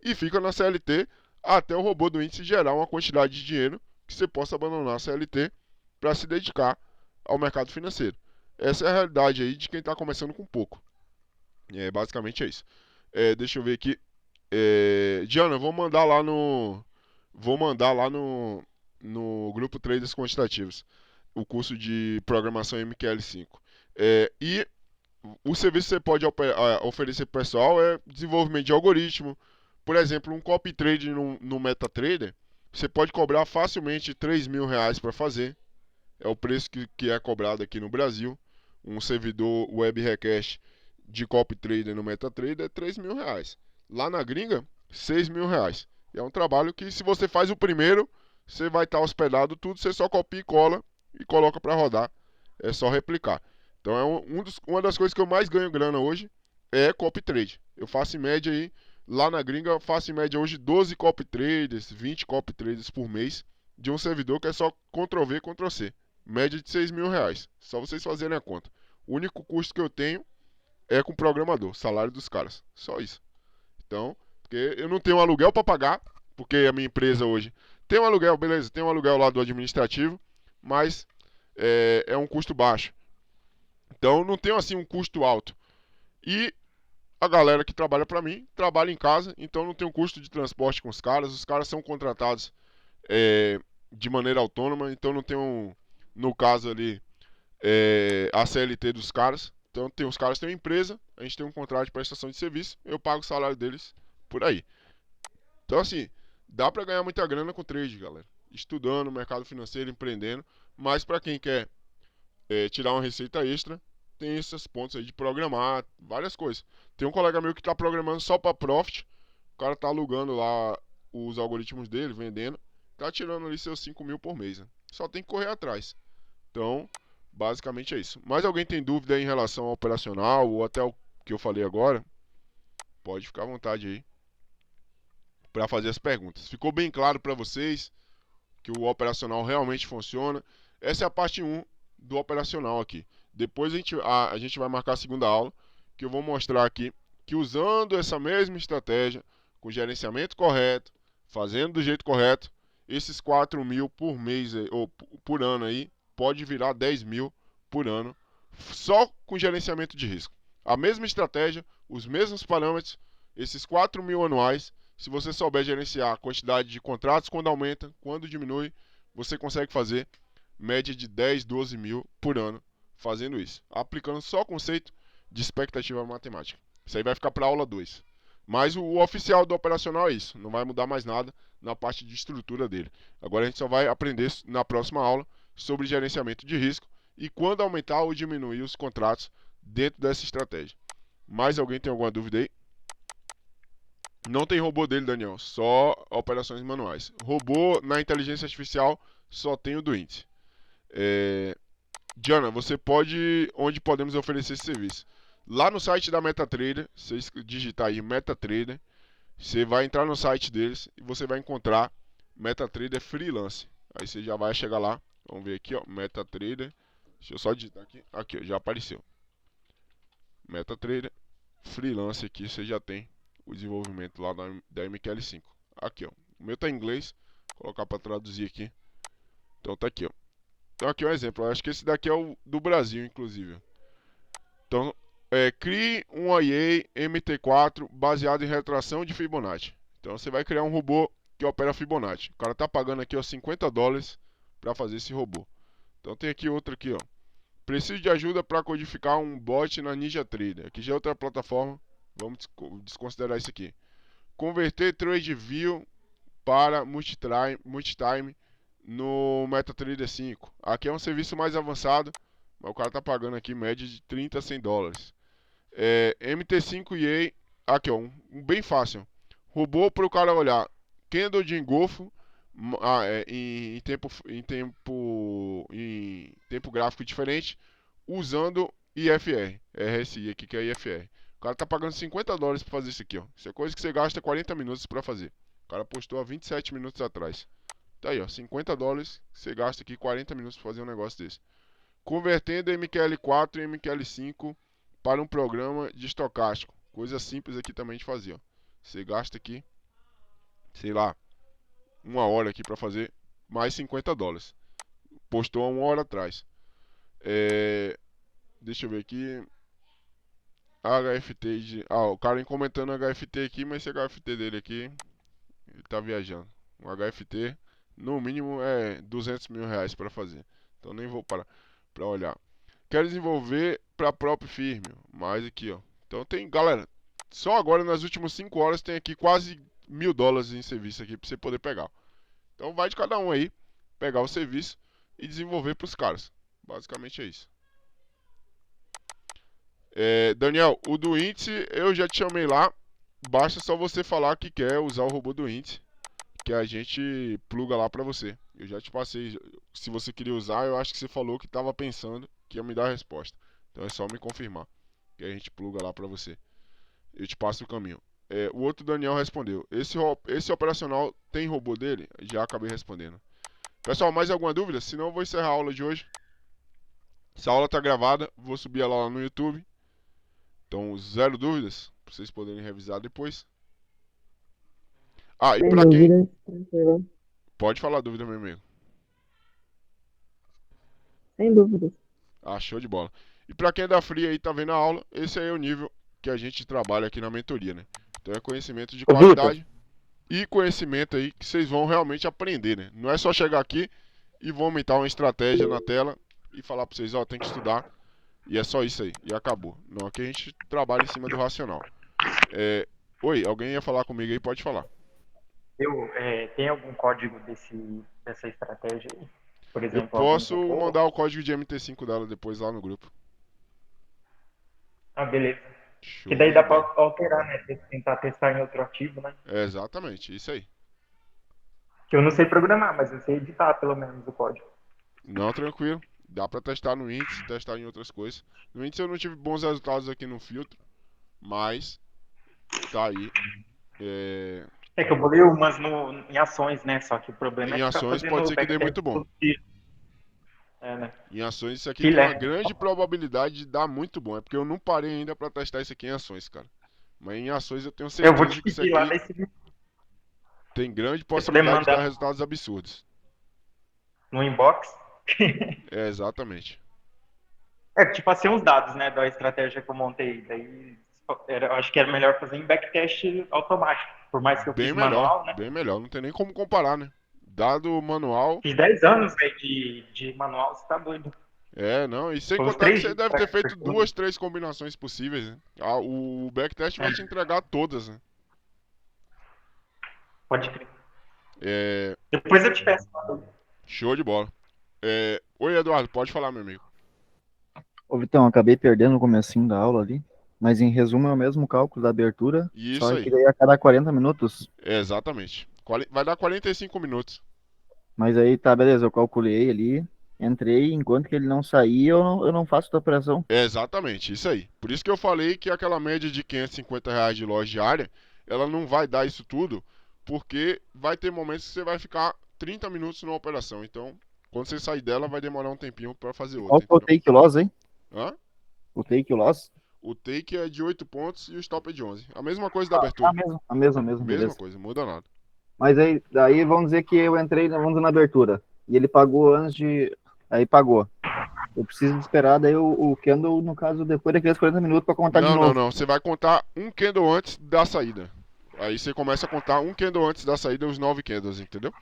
e fica na CLT até o robô do índice gerar uma quantidade de dinheiro que você possa abandonar a CLT para se dedicar ao mercado financeiro. Essa é a realidade aí de quem está começando com pouco. Basicamente é isso. Deixa eu ver aqui. Diana, vou mandar lá no grupo Traders Quantitativos o curso de programação MQL5. E o serviço que você pode oferecer para o pessoal é desenvolvimento de algoritmo. Por exemplo, um copy trade no MetaTrader, você pode cobrar facilmente R$ 3.000 para fazer. É o preço que é cobrado aqui no Brasil. Um servidor web request de copy trader no MetaTrader é R$ 3.000. Lá na gringa, R$ 6.000. E é um trabalho que, se você faz o primeiro, você vai estar hospedado tudo, você só copia e cola e coloca para rodar. É só replicar. Então uma das coisas que eu mais ganho grana hoje é copy trade. Eu faço em média aí, lá na gringa, eu faço em média hoje 12 copy traders, 20 copy traders por mês de um servidor que é só Ctrl+V, Ctrl+C. Média de R$ 6.000. Só vocês fazerem a conta. O único custo que eu tenho é com o programador, salário dos caras. Só isso. Então, porque eu não tenho aluguel para pagar, porque a minha empresa hoje tem um aluguel, beleza, tem um aluguel lá do administrativo, mas é um custo baixo. Então, não tenho assim um custo alto. E a galera que trabalha para mim trabalha em casa, então não tem um custo de transporte com os caras são contratados de maneira autônoma, então não tem no caso ali, a CLT dos caras. Então os caras têm uma empresa, a gente tem um contrato de prestação de serviço, eu pago o salário deles por aí. Então assim, dá para ganhar muita grana com trade, galera. Estudando, mercado financeiro, empreendendo. Mas para quem quer tirar uma receita extra, tem esses pontos aí de programar, várias coisas. Tem um colega meu que está programando só para profit. O cara tá alugando lá os algoritmos dele, vendendo. Tá tirando ali seus 5 mil por mês, né? Só tem que correr atrás. Então, basicamente é isso. Mais alguém tem dúvida em relação ao operacional ou até o que eu falei agora? Pode ficar à vontade aí para fazer as perguntas. Ficou bem claro para vocês que o operacional realmente funciona? Essa é a parte 1 do operacional aqui. Depois a gente vai marcar a segunda aula, que eu vou mostrar aqui que usando essa mesma estratégia, com gerenciamento correto, fazendo do jeito correto, esses 4 mil por mês ou por ano aí, pode virar 10 mil por ano, só com gerenciamento de risco. A mesma estratégia, os mesmos parâmetros, esses 4 mil anuais, se você souber gerenciar a quantidade de contratos, quando aumenta, quando diminui, você consegue fazer média de 10, 12 mil por ano fazendo isso. Aplicando só o conceito de expectativa matemática. Isso aí vai ficar para aula 2. Mas o oficial do operacional é isso. Não vai mudar mais nada na parte de estrutura dele. Agora a gente só vai aprender na próxima aula sobre gerenciamento de risco e quando aumentar ou diminuir os contratos dentro dessa estratégia. Mais alguém tem alguma dúvida aí? Não tem robô dele, Daniel. Só operações manuais. Robô na inteligência artificial só tem o do índice. Diana, você pode... Onde podemos oferecer esse serviço? Lá no site da MetaTrader, você digitar aí MetaTrader, Você vai entrar no site deles e você vai encontrar MetaTrader Freelance. Aí você já vai chegar lá. Vamos ver aqui, ó, MetaTrader. Deixa eu só digitar aqui. Aqui, ó, já apareceu. MetaTrader Freelance aqui, você já tem o desenvolvimento lá da MQL5. Aqui, ó. O meu tá em inglês. Vou colocar para traduzir aqui. Então tá aqui, ó. Então aqui é um exemplo. Eu acho que esse daqui é o do Brasil, inclusive. Então, crie um IA MT4 baseado em retração de Fibonacci. Então você vai criar um robô que opera Fibonacci. O cara tá pagando aqui, ó, $50 para fazer esse robô. Então tem aqui outro aqui, ó. Preciso de ajuda para codificar um bot na NinjaTrader. Aqui já é outra plataforma. Vamos desconsiderar isso aqui. Converter TradeView para multitime no MetaTrader 5. Aqui é um serviço mais avançado, mas o cara tá pagando aqui média de 30 a $100. MT5 EA, aqui ó, um bem fácil. Robô para o cara olhar candle de engolfo em tempo gráfico diferente, usando IFR, RSI aqui que é IFR. O cara tá pagando $50 para fazer isso aqui, ó. Isso é coisa que você gasta 40 minutos para fazer. O cara postou há 27 minutos atrás. Tá aí, ó, $50 você gasta aqui 40 minutos para fazer um negócio desse. Convertendo MQL4 e MQL5 para um programa de estocástico. Coisa simples aqui também de fazer, ó. Você gasta aqui, sei lá, 1 hora aqui para fazer mais $50. Postou há 1 hora atrás. Deixa eu ver aqui. HFT de... o cara comentando HFT aqui, mas esse HFT dele aqui, ele tá viajando. Um HFT, no mínimo, é R$200 mil para fazer. Então nem vou parar para olhar. Quero desenvolver para próprio firme, mais aqui, ó. Então tem, galera, só agora nas últimas 5 horas tem aqui quase $1.000 em serviço aqui para você poder pegar. Então vai de cada um aí, pegar o serviço e desenvolver para os caras. Basicamente é isso. Daniel, o do índice eu já te chamei lá. Basta só você falar que quer usar o robô do índice, que a gente pluga lá pra você. Eu já te passei. Se você queria usar, eu acho que você falou que estava pensando que ia me dar a resposta. Então é só me confirmar que a gente pluga lá pra você. Eu te passo o caminho. O outro Daniel respondeu. Esse operacional tem robô dele? Já acabei respondendo. Pessoal, mais alguma dúvida? Senão eu vou encerrar a aula de hoje. Essa aula tá gravada. Vou subir ela lá no YouTube. Então, 0 dúvidas, para vocês poderem revisar depois. E Sem para quem... dúvida, tranquilo. Pode falar dúvida, meu amigo. Sem dúvida. Show de bola. E para quem é da Free aí, tá vendo a aula, esse aí é o nível que a gente trabalha aqui na mentoria, né? Então é conhecimento de qualidade e conhecimento aí que vocês vão realmente aprender, né? Não é só chegar aqui e vou aumentar uma estratégia na tela e falar para vocês, ó, tem que estudar. E é só isso aí, e acabou. Não, aqui a gente trabalha em cima do racional. Oi, alguém ia falar comigo aí? Pode falar. Tem algum código dessa estratégia aí? Por Eu exemplo, posso algum robô? mandar o código de MT5 dela depois lá no grupo. Beleza. Show Que daí de dá pra bola. alterar, né? Tentar testar em outro ativo, né? Exatamente, isso aí. Que eu não sei programar, mas eu sei editar pelo menos o código. Não, tranquilo. Dá pra testar no índice, testar em outras coisas. No índice eu não tive bons resultados aqui no filtro, mas tá aí. É que eu bolei umas em ações, né? Só que o problema Em é ficar ações fazendo pode ser que dê backtest muito bom. todo dia. Né? Em ações isso aqui Que tem uma leve. grande probabilidade de dar muito bom. É porque eu não parei ainda pra testar isso aqui em ações, cara. Mas em ações eu tenho Eu vou certeza te que isso pedir lá aqui nesse tem grande puder possibilidade de dar mandar resultados absurdos. no inbox. Exatamente. Tipo assim, uns dados, né, da estratégia que eu montei. Daí eu acho que era melhor fazer em backtest automático. Por mais que eu fiz manual, né? Bem melhor. Não tem nem como comparar, né? Dado manual. Fiz 10 anos, velho, de manual, você tá doido. Não, e sem Foi uns contar que 3 você dias deve ter feito pra- 2, 3 combinações possíveis, né? O backtest vai te entregar todas, né? Pode crer. É, Depois eu te peço. show de bola. Oi, Eduardo, pode falar, meu amigo. Ô, Vitão, acabei perdendo o comecinho da aula ali, mas em resumo é o mesmo cálculo da abertura, Isso só aí. que daí a cada 40 minutos. Exatamente. Vai dar 45 minutos. Mas aí tá, beleza, eu calculei ali, entrei, enquanto que ele não sair, eu não faço outra operação. Exatamente, isso aí. Por isso que eu falei que aquela média de R$ 550 de loja diária ela não vai dar isso tudo, porque vai ter momentos que você vai ficar 30 minutos numa operação. Então, quando você sair dela, vai demorar um tempinho para fazer Qual outra, que é o entendeu? take loss, hein? Hã? O take loss? O take é de 8 pontos e o stop é de 11. A mesma coisa da A abertura. mesma, Mesma beleza. coisa, muda nada. Mas aí, daí vamos dizer que eu entrei, vamos dizer, na abertura. E ele pagou antes de. Aí pagou. Eu preciso esperar, daí o candle, no caso, depois daqueles 40 minutos pra contar de Não, novo. não. Você vai contar um candle antes da saída. Aí você começa a contar um candle antes da saída, os 9 candles, entendeu?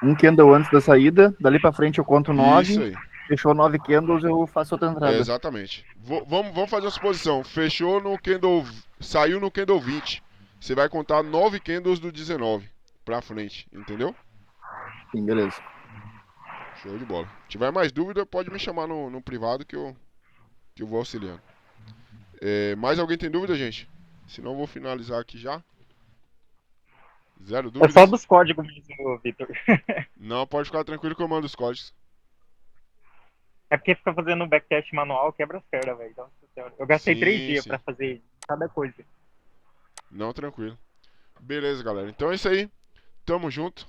Um candle antes da saída, dali pra frente eu conto 9. Isso aí. Fechou 9 candles, eu faço outra É, entrada. exatamente. Vamos fazer uma suposição. Fechou no candle. Saiu no candle 20. Você vai contar 9 candles do 19 pra frente, entendeu? Sim, beleza. Show de bola. Se tiver mais dúvida, pode me chamar no privado que eu vou auxiliando. Mais alguém tem dúvida, gente? Senão eu vou finalizar aqui já. Zero É dúvidas? só dos códigos mesmo, Vitor. Não, pode ficar tranquilo que eu mando os códigos. É porque ficar fazendo um backtest manual quebra as pernas, velho. Nossa senhora. Eu gastei Sim, 3 dias sim. pra fazer cada coisa. Não, tranquilo. Beleza, galera. Então é isso aí. Tamo junto.